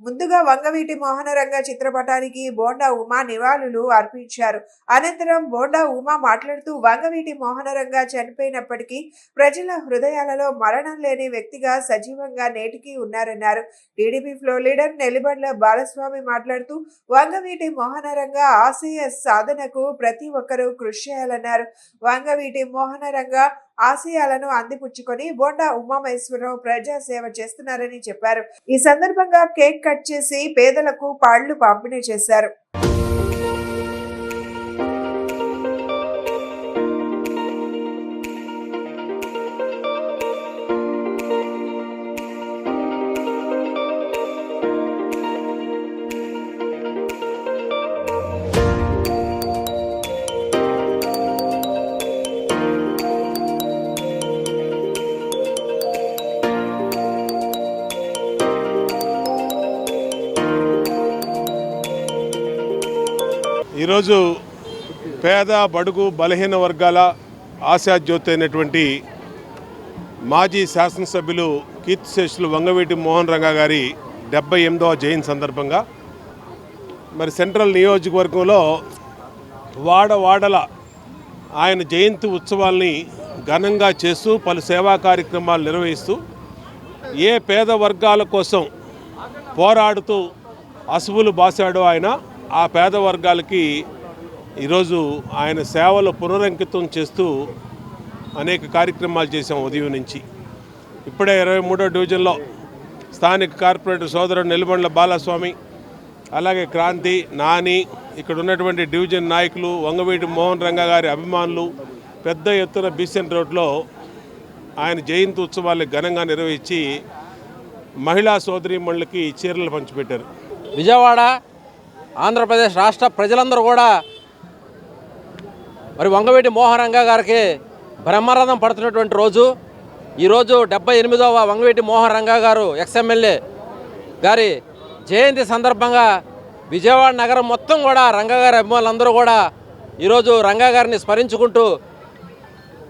Speaker 1: ముందుగా వంగవీటి మోహనరంగ చిత్రపటానికి బోండా ఉమా నివాళులు అర్పించారు. అనంతరం బోండా ఉమా మాట్లాడుతూ వంగవీటి మోహనరంగ చనిపోయినప్పటికీ ప్రజల హృదయాలలో మరణం లేని వ్యక్తిగా సజీవంగా నేటికి ఉన్నారన్నారు. TDP floor leader Nellibandla Balaswamy మాట్లాడుతూ వంగవీటి మోహనరంగ ఆశయ సాధనకు ప్రతి ఒక్కరూ కృషి చేయాలన్నారు. వంగవీటి మోహనరంగ ఆశయాలను అందిపుచ్చుకొని బోండా ఉమామహేశ్వరరావు ప్రజాసేవ చేస్తున్నారని చెప్పారు. ఈ సందర్భంగా కేక్ కట్ చేసి పేదలకు పళ్లు పంపిణీ చేశారు.
Speaker 3: ఈరోజు పేద బడుగు బలహీన వర్గాల ఆశాజ్యోతి అయినటువంటి మాజీ శాసనసభ్యులు కీర్తిశేషులు వంగవీటి మోహన్ రంగా గారి 78వ జయంతి సందర్భంగా మరి సెంట్రల్ నియోజకవర్గంలో వాడవాడల ఆయన జయంతి ఉత్సవాల్ని ఘనంగా చేస్తూ పలు సేవా కార్యక్రమాలు నిర్వహిస్తూ ఏ పేద వర్గాల కోసం పోరాడుతూ అసువులు బాసాడో ఆయన ఆ పేద వర్గాలకి ఈరోజు ఆయన సేవలు పునరంకితం చేస్తూ అనేక కార్యక్రమాలు చేశాం ఉదయం నుంచి. ఇప్పుడే 23వ డివిజన్లో స్థానిక కార్పొరేటర్ సోదరుడు నెల్లిబండ్ల బాలస్వామి, అలాగే క్రాంతి, నాని, ఇక్కడ ఉన్నటువంటి డివిజన్ నాయకులు, వంగవీటి మోహన్ రంగ గారి అభిమానులు పెద్ద ఎత్తున బీసెంట్ రోడ్లో ఆయన జయంతి ఉత్సవాలు ఘనంగా నిర్వహించి మహిళా సోదరీమణులకి చీరలు పంచిపెట్టారు.
Speaker 4: విజయవాడ ఆంధ్రప్రదేశ్ రాష్ట్ర ప్రజలందరూ కూడా మరి వంగవీటి మోహనరంగ గారికి బ్రహ్మరథం పడుతున్నటువంటి రోజు. ఈరోజు 78వ వంగవీటి మోహనరంగ గారు ఎక్స్ఎమ్మెల్యే గారి జయంతి సందర్భంగా విజయవాడ నగరం మొత్తం కూడా రంగగారి అభిమానులందరూ కూడా ఈరోజు రంగా గారిని స్మరించుకుంటూ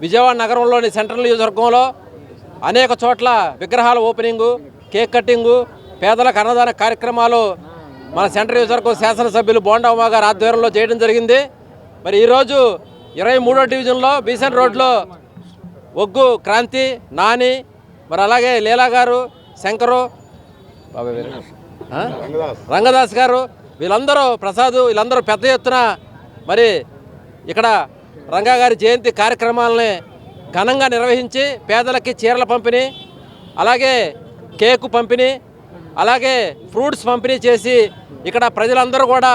Speaker 4: విజయవాడ నగరంలోని సెంట్రల్ నియోజకవర్గంలో అనేక చోట్ల విగ్రహాల ఓపెనింగు, కేక్ కట్టింగు, పేదలకు అన్నదాన కార్యక్రమాలు మన సెంట్రల్ నియోజకవర్గం శాసనసభ్యులు బోండా ఉమా గారి ఆధ్వర్యంలో చేయడం జరిగింది. మరి ఈరోజు 23వ డివిజన్లో బీసెంట్ రోడ్లో ఒగ్గు క్రాంతి, నాని, మరి అలాగే లీలా గారు, శంకరు, రంగదాస్ గారు, వీళ్ళందరూ ప్రసాద్, వీళ్ళందరూ పెద్ద ఎత్తున మరి ఇక్కడ రంగా గారి జయంతి కార్యక్రమాలని ఘనంగా నిర్వహించి పేదలకి చీరల పంపిణీ, అలాగే కేకు పంపిణీ, అలాగే ఫ్రూట్స్ పంపిణీ చేసి ఇక్కడ ప్రజలందరూ కూడా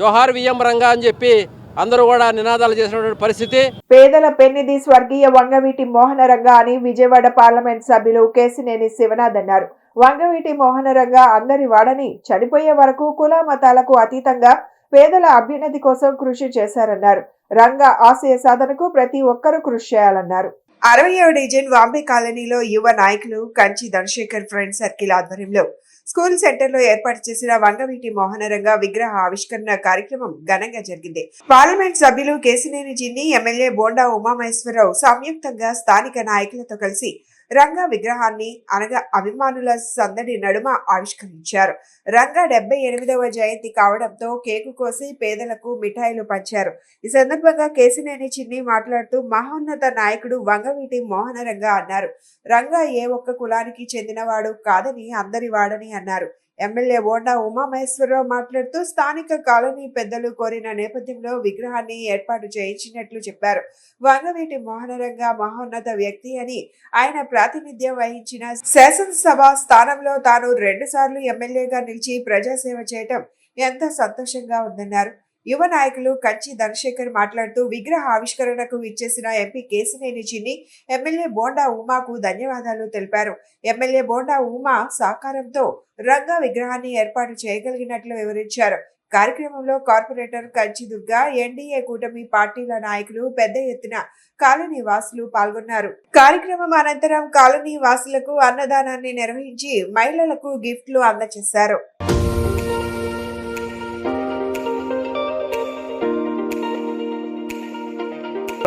Speaker 4: జోహార్ విఎం రంగా అని చెప్పి అందరూ కూడా నినాదాలు చేసినటువంటి పరిస్థితి.
Speaker 1: పేదల పెన్నిధి స్వర్గీయ వంగవీటి మోహనరంగా అని విజయవాడ పార్లమెంట్ సభ్యులు కేసినేని శివనాథ్ అన్నారు. వంగవీటి మోహనరంగా అందరి వాడని, చనిపోయే వరకు కుల మతాలకు అతీతంగా పేదల అభ్యున్నతి కోసం కృషి చేశారన్నారు. రంగా ఆశయ సాధనకు ప్రతి ఒక్కరూ కృషి చేయాలన్నారు. 60వ డివిజన్ వాంబే కాలనీలో యువ నాయకులు కంచి ధనశేఖర్ ఫ్రెండ్ సర్కిల్ ఆధ్వర్యంలో స్కూల్ సెంటర్ లో ఏర్పాటు చేసిన వంగవీటి మోహనరంగ విగ్రహ ఆవిష్కరణ కార్యక్రమం ఘనంగా జరిగింది. పార్లమెంట్ సభ్యులు కేసినేని చిన్ని, ఎమ్మెల్యే బోండా ఉమామహేశ్వరరావు సంయుక్తంగా స్థానిక నాయకులతో కలిసి రంగా విగ్రహాన్ని అనగా అభిమానుల సందడి నడుమ ఆవిష్కరించారు. రంగా 78వ జయంతి కావడంతో కేకు కోసి పేదలకు మిఠాయిలు పంచారు. ఈ సందర్భంగా కేసినేని చిన్ని మాట్లాడుతూ మహోన్నత నాయకుడు వంగవీటి మోహనరంగా అన్నారు. రంగా ఏ ఒక్క కులానికి చెందినవాడు కాదని అందరి వాడని అన్నారు. ఎమ్మెల్యే బోండా ఉమామహేశ్వరరావు మాట్లాడుతూ స్థానిక కాలనీ పెద్దలు కోరిన నేపథ్యంలో విగ్రహాన్ని ఏర్పాటు చేయించినట్లు చెప్పారు. వంగవీటి మోహనరంగా మహోన్నత వ్యక్తి అని, ఆయన ప్రాతినిధ్యం వహించిన శాసనసభ స్థానంలో తాను 2 సార్లు ఎమ్మెల్యేగా నిలిచి ప్రజాసేవ చేయటం ఎంతో సంతోషంగా ఉందన్నారు. యువ నాయకులు కంచి ధనశేఖర్ మాట్లాడుతూ విగ్రహ ఆవిష్కరణకు ఇచ్చేసిన ఎంపీ కేసినేని చిన్ని, ఎమ్మెల్యే బోండా ఉమాకు ధన్యవాదాలు తెలిపారు. ఎమ్మెల్యే బోండా ఉమా సహకారంతో రంగా విగ్రహాన్ని ఏర్పాటు చేయగలిగినట్లు వివరించారు. కార్యక్రమంలో కార్పొరేటర్ కంచి దుర్గా, ఎన్డీఏ కూటమి పార్టీల నాయకులు పెద్ద ఎత్తున కాలనీ వాసులు పాల్గొన్నారు. కార్యక్రమం అనంతరం కాలనీ వాసులకు అన్నదానాన్ని నిర్వహించి మహిళలకు గిఫ్ట్లు అందజేశారు.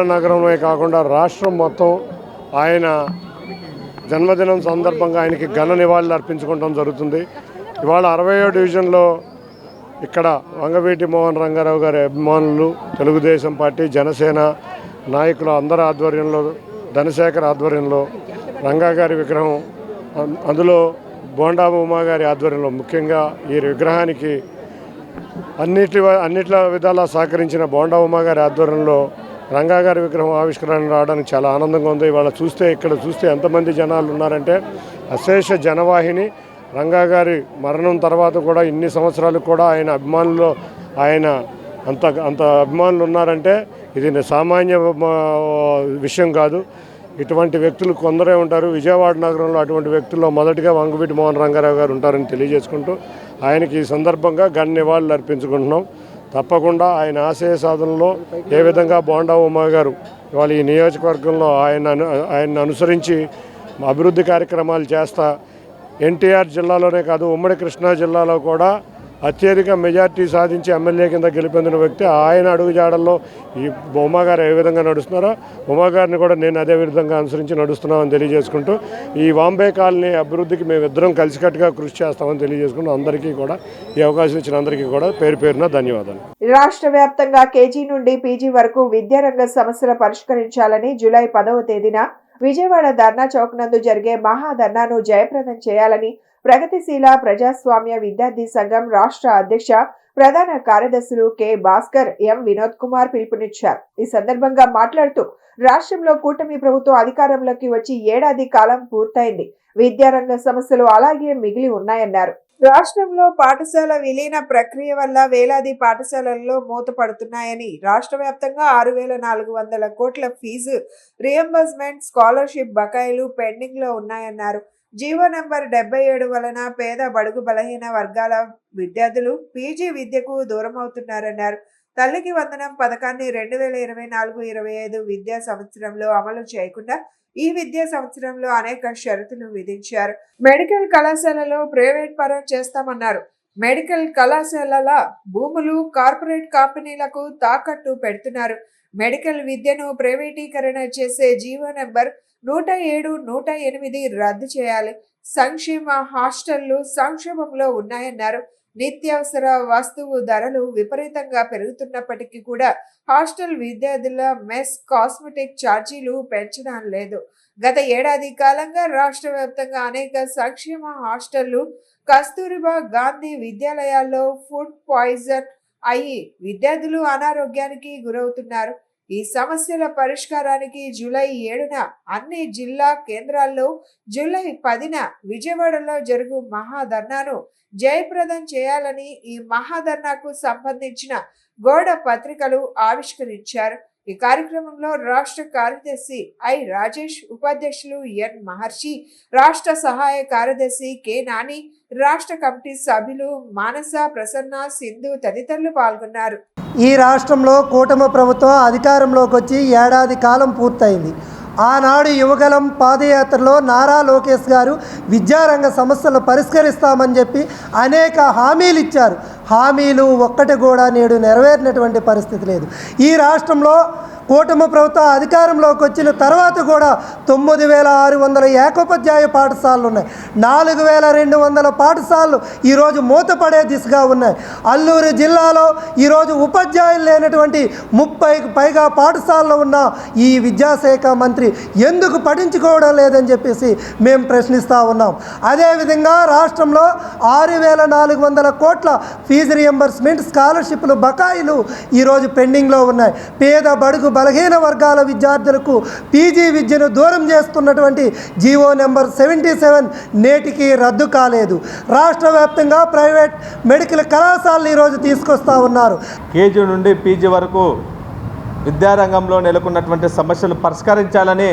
Speaker 11: నగరమే కాకుండా రాష్ట్రం మొత్తం ఆయన జన్మదినం సందర్భంగా ఆయనకి ఘన నివాళులు అర్పించుకోవడం జరుగుతుంది. ఇవాళ 60వ డివిజన్లో ఇక్కడ వంగవీటి మోహన్ రంగారావు గారి అభిమానులు, తెలుగుదేశం పార్టీ, జనసేన నాయకుల అందరి ఆధ్వర్యంలో, ధనశేఖర్ ఆధ్వర్యంలో రంగా గారి విగ్రహం, అందులో బోండా ఉమా గారి ఆధ్వర్యంలో ముఖ్యంగా ఈ విగ్రహానికి అన్నిట్ల విధాలా సహకరించిన బోండా ఉమా గారి ఆధ్వర్యంలో రంగా గారి విగ్రహం ఆవిష్కరణ రావడానికి చాలా ఆనందంగా ఉంది. ఇవాళ ఇక్కడ చూస్తే ఎంతమంది జనాలు ఉన్నారంటే అశేష జనవాహిని. రంగా గారి మరణం తర్వాత కూడా ఇన్ని సంవత్సరాలు కూడా ఆయన అభిమానులు, ఆయన అంత అభిమానులు ఉన్నారంటే ఇది సామాన్య విషయం కాదు. ఇటువంటి వ్యక్తులు కొందరే ఉంటారు. విజయవాడ నగరంలో అటువంటి వ్యక్తుల్లో మొదటిగా వంగవీటి మోహన్ రంగారావు గారు ఉంటారని తెలియజేసుకుంటూ ఆయనకి ఈ సందర్భంగా ఘన నివాళులు అర్పించుకుంటున్నాం. తప్పకుండా ఆయన ఆశయ సాధనలో ఏ విధంగా బోండా ఉమా గారు ఇవాళ ఈ నియోజకవర్గంలో ఆయన అనుసరించి అభివృద్ధి కార్యక్రమాలు చేస్తా ఎన్టీఆర్ జిల్లాలోనే కాదు ఉమ్మడి కృష్ణా జిల్లాలో కూడా అత్యధిక మెజార్టీ సాధించి ఎమ్మెల్యే కింద గెలుపొందిన వ్యక్తి. ఆయన అడుగుజాడల్లో ఈ ఉమా గారు ఏ విధంగా నడుస్తున్నారో ఉమా గారిని కూడా నేను అదే విధంగా అనుసరించి నడుస్తున్నామని తెలియజేసుకుంటూ ఈ వాంబే కాలనీ అభివృద్ధికి మేమిద్దరం కలిసికట్టుగా కృషి చేస్తామని తెలియజేసుకుంటూ అందరికీ కూడా ఈ అవకాశం ఇచ్చిన అందరికీ కూడా పేరు పేరున ధన్యవాదాలు.
Speaker 1: రాష్ట్ర వ్యాప్తంగా కేజీ నుండి పీజీ వరకు విద్యారంగ సమస్యలు పరిష్కరించాలని జూలై 10వ తేదీన విజయవాడ ధర్నా చౌక్ నందు జరిగే మహాధర్నాను జయప్రదం చేయాలని ప్రగతిశీల ప్రజాస్వామ్య విద్యార్థి సంఘం రాష్ట్ర అధ్యక్ష ప్రధాన కార్యదర్శులు కె భాస్కర్, ఎం వినోద్ కుమార్ పిలుపునిచ్చారు. ఈ సందర్భంగా మాట్లాడుతూ రాష్ట్రంలో కూటమి ప్రభుత్వం అధికారంలోకి వచ్చి ఏడాది కాలం పూర్తయింది. విద్యారంగ సమస్యలు అలాగే మిగిలి ఉన్నాయన్నారు. రాష్ట్రంలో పాఠశాల విలీన ప్రక్రియ వల్ల వేలాది పాఠశాలల్లో మూతపడుతున్నాయని, రాష్ట్ర వ్యాప్తంగా 6,400 కోట్ల ఫీజు రియంబర్స్మెంట్, స్కాలర్షిప్ బకాయిలు పెండింగ్ లో ఉన్నాయన్నారు. జీవో నంబర్ 77 వలన పేద బడుగు బలహీన వర్గాల విద్యార్థులు పీజీ విద్యకు దూరమవుతున్నారన్నారు. తల్లికి వందనం పథకాన్ని 2024-25 విద్యా సంవత్సరంలో అమలు చేయకుండా ఈ విద్యా సంవత్సరంలో అనేక షరతులు విధించారు. మెడికల్ కళాశాలలో ప్రైవేట్ పరం చేస్తామన్నారు. మెడికల్ కళాశాలల భూములు కార్పొరేట్ కంపెనీలకు తాకట్టు పెడుతున్నారు. మెడికల్ విద్యను ప్రైవేటీకరణ చేసే జీవో నెంబర్ 107, 108 రద్దు చేయాలి. సంక్షేమ హాస్టళ్లు సంక్షోభంలో ఉన్నాయన్నారు. నిత్యావసర వస్తువు ధరలు విపరీతంగా పెరుగుతున్నప్పటికీ కూడా హాస్టల్ విద్యార్థుల మెస్ కాస్మెటిక్ ఛార్జీలు పెంచడం లేదు. గత ఏడాది కాలంగా రాష్ట్ర వ్యాప్తంగా అనేక సంక్షేమ హాస్టళ్లు, కస్తూరిబా గాంధీ విద్యాలయాల్లో ఫుడ్ పాయిజన్ అయ్యి విద్యార్థులు అనారోగ్యానికి గురవుతున్నారు. ఈ సమస్యల పరిష్కారానికి జూలై 7న అన్ని జిల్లా కేంద్రాల్లో, జూలై 10న విజయవాడలో జరుగు మహాధర్నాను జయప్రదం చేయాలని ఈ మహాధర్నాకు సంబంధించిన గోడ పత్రికలు ఆవిష్కరించారు. ఈ కార్యక్రమంలో రాష్ట్ర కార్యదర్శి ఐ రాజేష్, ఉపాధ్యక్షులు ఎన్ మహర్షి, రాష్ట్ర సహాయ కార్యదర్శి కె నాని, రాష్ట్ర కమిటీ సభ్యులు మానస, ప్రసన్న, సింధు తదితరులు పాల్గొన్నారు.
Speaker 12: ఈ రాష్ట్రంలో కూటమి ప్రభుత్వం అధికారంలోకి వచ్చి ఏడాది కాలం పూర్తయింది. ఆనాడు యువగలం పాదయాత్రలో నారా లోకేష్ గారు విద్యారంగ సమస్యలు పరిష్కరిస్తామని చెప్పి అనేక హామీలు ఇచ్చారు. హామీలు ఒక్కటి కూడా నేడు నెరవేరినటువంటి పరిస్థితి లేదు. ఈ రాష్ట్రంలో కూటమి ప్రభుత్వం అధికారంలోకి వచ్చిన తర్వాత కూడా 9600 ఏకోపాధ్యాయ పాఠశాలలు ఉన్నాయి. 4200 పాఠశాలలు ఈరోజు మూతపడే దిశగా ఉన్నాయి. అల్లూరు జిల్లాలో ఈరోజు ఉపాధ్యాయులు లేనటువంటి 30కి పైగా పాఠశాలలో ఉన్న ఈ విద్యాశాఖ మంత్రి ఎందుకు పట్టించుకోవడం లేదని చెప్పేసి మేము ప్రశ్నిస్తూ ఉన్నాం. అదేవిధంగా రాష్ట్రంలో 6400 కోట్ల ఫీజు రియంబర్స్మెంట్, స్కాలర్షిప్లు బకాయిలు ఈరోజు పెండింగ్లో ఉన్నాయి. పేద బడుగు బలహీన వర్గాల విద్యార్థులకు పీజీ విద్యను దూరం చేస్తున్నటువంటి జీవో నెంబర్ 77 నేటికి రద్దు కాలేదు. రాష్ట్ర వ్యాప్తంగా ప్రైవేట్ మెడికల్ కళాశాలలు ఈరోజు తీసుకొస్తా ఉన్నారు.
Speaker 13: కేజీ నుండి పీజీ వరకు విద్యారంగంలో నెలకొన్నటువంటి సమస్యలు పరిష్కరించాలని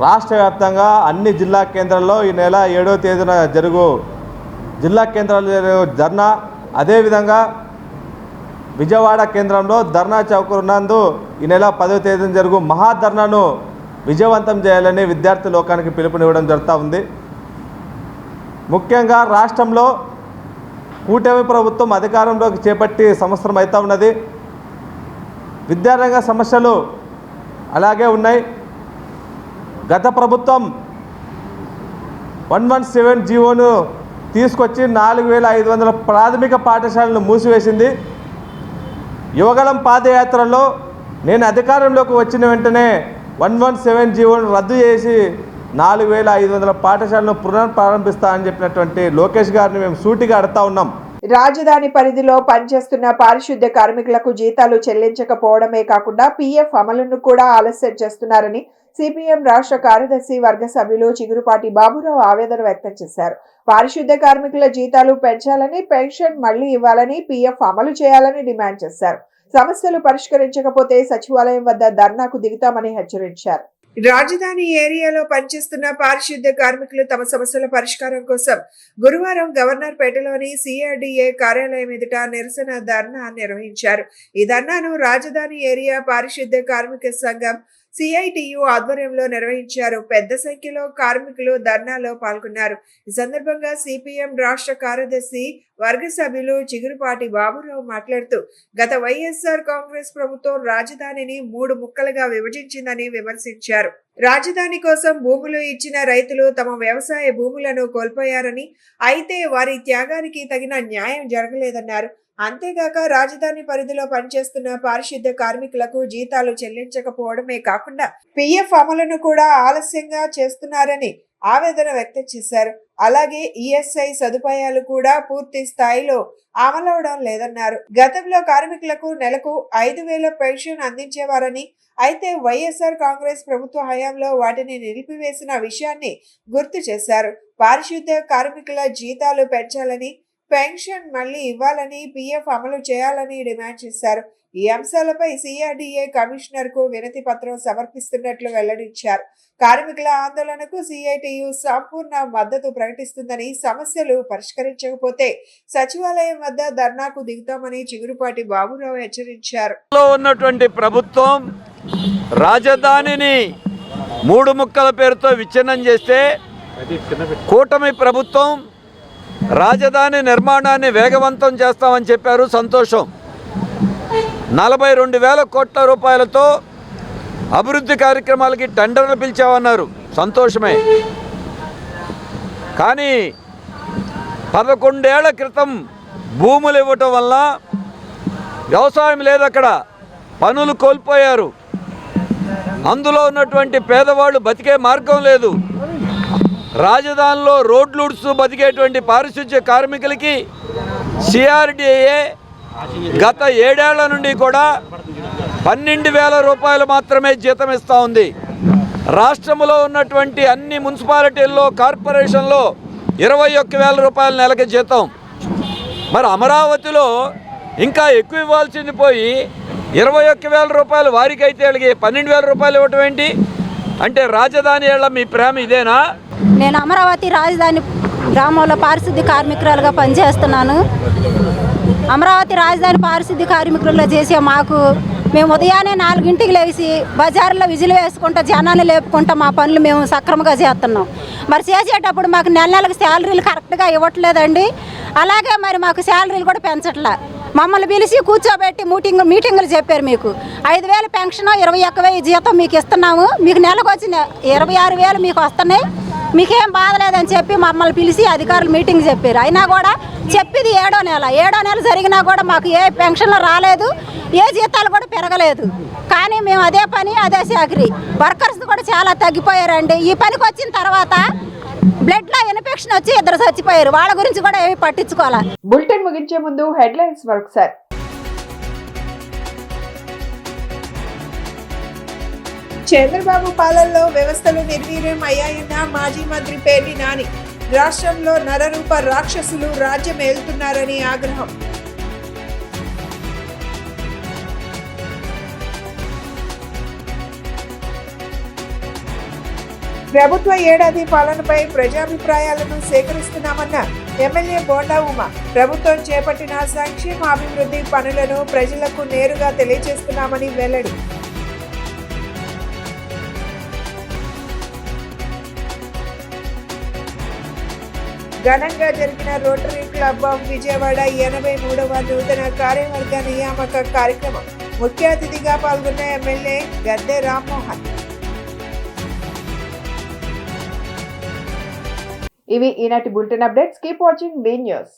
Speaker 13: రాష్ట్ర వ్యాప్తంగా అన్ని జిల్లా కేంద్రాల్లో ఈ నెల 7వ తేదీన జరుగు జిల్లా కేంద్రాల్లో ధర్నా, అదేవిధంగా విజయవాడ కేంద్రంలో ధర్నా చౌక్ నందు ఈ నెల 10వ తేదీన జరుగు మహాధర్నాను విజయవంతం చేయాలని విద్యార్థి లోకానికి పిలుపునివ్వడం జరుగుతూ ఉంది. ముఖ్యంగా రాష్ట్రంలో కూటమి ప్రభుత్వం అధికారంలోకి చేపట్టి సంవత్సరం అవుతూ ఉన్నది. విద్యారంగ సమస్యలు అలాగే ఉన్నాయి. గత ప్రభుత్వం 117 జీవోను తీసుకొచ్చి 4500 ప్రాథమిక పాఠశాలను మూసివేసింది. యువగలం పాదయాత్రలో నేను అధికారంలోకి వచ్చిన వెంటనే 117 జీవోను రద్దు చేసి 4500 పాఠశాలను పునఃప్రారంభిస్తా అని చెప్పినటువంటి లోకేష్ గారిని మేము సూటిగా అడుగుతా ఉన్నాం.
Speaker 1: రాజధాని పరిధిలో పనిచేస్తున్న పారిశుద్ధ్య కార్మికులకు జీతాలు చెల్లించకపోవడమే కాకుండా పీఎఫ్ అమలును కూడా ఆలస్యం చేస్తున్నారని సిపిఎం రాష్ట్ర కార్యదర్శి వర్గ సభ్యులు చిగురుపాటి బాబురావు ఆవేదన వ్యక్తం చేశారు. పారిశుద్ధ్య కార్మికుల జీతాలు పెంచాలని, పెన్షన్ మళ్లీ ఇవ్వాలని, పీఎఫ్ అమలు చేయాలని డిమాండ్ చేశారు. సమస్యలు పరిష్కరించకపోతే సచివాలయం వద్ద ధర్నాకు దిగుతామని హెచ్చరించారు. రాజధాని ఏరియాలో పనిచేస్తున్న పారిశుద్ధ్య కార్మికులు తమ సమస్యల పరిష్కారం కోసం గురువారం గవర్నర్ పేటలోని సిఆర్డీఏ కార్యాలయం ఎదుట నిరసన ధర్నా నిర్వహించారు. ఈ ధర్నాను రాజధాని ఏరియా పారిశుద్ధ్య కార్మిక సంఘం సిఐటియు ఆధ్వర్యంలో నిర్వహించారు. పెద్ద సంఖ్యలో కార్మికులు ధర్నాలో పాల్గొన్నారు. ఈ సందర్భంగా సిపిఎం రాష్ట్ర కార్యదర్శి వర్గ సభ్యులు చిగురుపాటి బాబురావు మాట్లాడుతూ గత వైఎస్ఆర్ కాంగ్రెస్ ప్రభుత్వం రాజధానిని 3 ముక్కలుగా విభజించిందని విమర్శించారు. రాజధాని కోసం భూములు ఇచ్చిన రైతులు తమ వ్యవసాయ భూములను కోల్పోయారని, అయితే వారి త్యాగానికి తగిన న్యాయం జరగలేదన్నారు. అంతేగాక రాజధాని పరిధిలో పనిచేస్తున్న పారిశుద్ధ్య కార్మికులకు జీతాలు చెల్లించకపోవడమే కాకుండా పీఎఫ్ అమలును కూడా ఆలస్యంగా చేస్తున్నారని ఆవేదన వ్యక్తం చేశారు. అలాగే ఈఎస్ఐ సదుపాయాలు కూడా పూర్తి స్థాయిలో అమలవడం లేదన్నారు. గతంలో కార్మికులకు నెలకు 5000 పెన్షన్ అందించేవారని, అయితే వైఎస్ఆర్ కాంగ్రెస్ ప్రభుత్వ హయాంలో వాటిని నిలిపివేసిన విషయాన్ని గుర్తు చేశారు. పారిశుద్ధ్య కార్మికుల జీతాలు పెంచాలని, పెన్షన్ మళ్లీ ఇవ్వాలని, పీఎఫ్ అమలు చేయాలని డిమాండ్ చేశారు. ఈ అంశాలపై సిఆర్డీఏ కమిషనర్ కు వినతి పత్రం సమర్పిస్తున్నట్లు వెల్లడించారు. కార్మికుల ఆందోళనకు సిఐటియు సంపూర్ణ మద్దతు ప్రకటిస్తుందని, సమస్యలు పరిష్కరించకపోతే సచివాలయం వద్ద ధర్నాకు దిగుతామని చిగురుపాటి బాబురావు హెచ్చరించారు.
Speaker 14: ఉన్నటువంటి ప్రభుత్వం రాజధానిని 3 ముక్కల పేరుతో విచ్ఛిన్నం చేస్తే కూటమి ప్రభుత్వం రాజధాని నిర్మాణాన్ని వేగవంతం చేస్తామని చెప్పారు, సంతోషం. 42,000 కోట్ల రూపాయలతో అభివృద్ధి కార్యక్రమాలకి టెండర్లు పిలిచామన్నారు, సంతోషమే. కానీ 11 ఏళ్ల క్రితం భూములు ఇవ్వటం వల్ల వ్యవసాయం లేదు, అక్కడ పనులు కోల్పోయారు. అందులో ఉన్నటువంటి పేదవాళ్ళు బతికే మార్గం లేదు. రాజధానిలో రోడ్లు ఉడుస్తూ బతికేటువంటి పారిశుధ్య కార్మికులకి సిఆర్డీఏ గత 7 ఏళ్ల నుండి కూడా 12,000 రూపాయలు మాత్రమే జీతం ఇస్తూ ఉంది. రాష్ట్రంలో ఉన్నటువంటి అన్ని మున్సిపాలిటీల్లో, కార్పొరేషన్లో 21,000 రూపాయల నెలకి జీతం. మరి అమరావతిలో ఇంకా ఎక్కువ ఇవ్వాల్సింది పోయి 21,000 రూపాయలు వారికైతే వాళ్ళకి 12,000 రూపాయలు ఇవ్వటం ఏంటి? అంటే రాజధాని ఏళ్ళ మీ ప్రేమ ఇదేనా?
Speaker 15: నేను అమరావతి రాజధాని గ్రామంలో పారిశుద్ధ్య కార్మికురాలుగా పనిచేస్తున్నాను. అమరావతి రాజధాని పారిశుద్ధ్య కార్మికులలో చేసే మాకు మేము ఉదయాన్నే 4 లేచి బజార్లో విజిల్ వేసుకుంటూ జనాన్ని లేపుకుంటూ మా పనులు మేము సక్రమంగా చేస్తున్నాం. మరి చేసేటప్పుడు మాకు నెలకు శాలరీలు కరెక్ట్గా ఇవ్వట్లేదండి. అలాగే మరి మాకు శాలరీలు కూడా పెంచట్లే. మమ్మల్ని పిలిచి కూర్చోబెట్టి మీటింగులు చెప్పారు, మీకు 5,000 పెన్షన్, 21,000 జీతం మీకు ఇస్తున్నాము, మీకు నెలకు వచ్చిన 26,000 మీకు వస్తున్నాయి, మీకేం బాధ లేదని చెప్పి మమ్మల్ని పిలిచి అధికారులు మీటింగ్ చెప్పారు. అయినా కూడా చెప్పింది 7వ నెల జరిగినా కూడా మాకు ఏ పెన్షన్లు రాలేదు, ఏ జీతాలు కూడా పెరగలేదు. కానీ మేము అదే పని అదే చాకరీ. వర్కర్స్ కూడా చాలా తగ్గిపోయారండి. ఈ పనికి వచ్చిన తర్వాత బ్లడ్లో ఇన్ఫెక్షన్ వచ్చి 2 చచ్చిపోయారు. వాళ్ళ గురించి కూడా ఏమీ పట్టించుకోవాలి.
Speaker 1: బులెటిన్ ముగించే ముందు హెడ్లైన్స్ మరొకసారి. చంద్రబాబు పాలనలో వ్యవస్థలు నిర్వీర్యం అయ్యాయన్న మాజీ మంత్రి పేర్ని నాని. రాష్ట్రంలో నరరూప రాక్షసులు రాజ్యం ఏలుతున్నారని ఆగ్రహం. ప్రభుత్వ ఏడాది పాలనపై ప్రజాభిప్రాయాలను సేకరిస్తున్నామన్న ఎమ్మెల్యే బోండా ఉమ. ప్రభుత్వం చేపట్టిన సంక్షేమ అభివృద్ధి పనులను ప్రజలకు నేరుగా తెలియజేస్తున్నామని వెల్లడి. ఘనంగా జరిగిన రోటరీ క్లబ్ ఆఫ్ విజయవాడ 83వ నూతన కార్యవర్గ నియామక కార్యక్రమం. ముఖ్య అతిథిగా పాల్గొన్న ఎమ్మెల్యే గద్దె రామ్మోహన్. ఇవి ఈనాటి bulletin updates. Keep watching be news.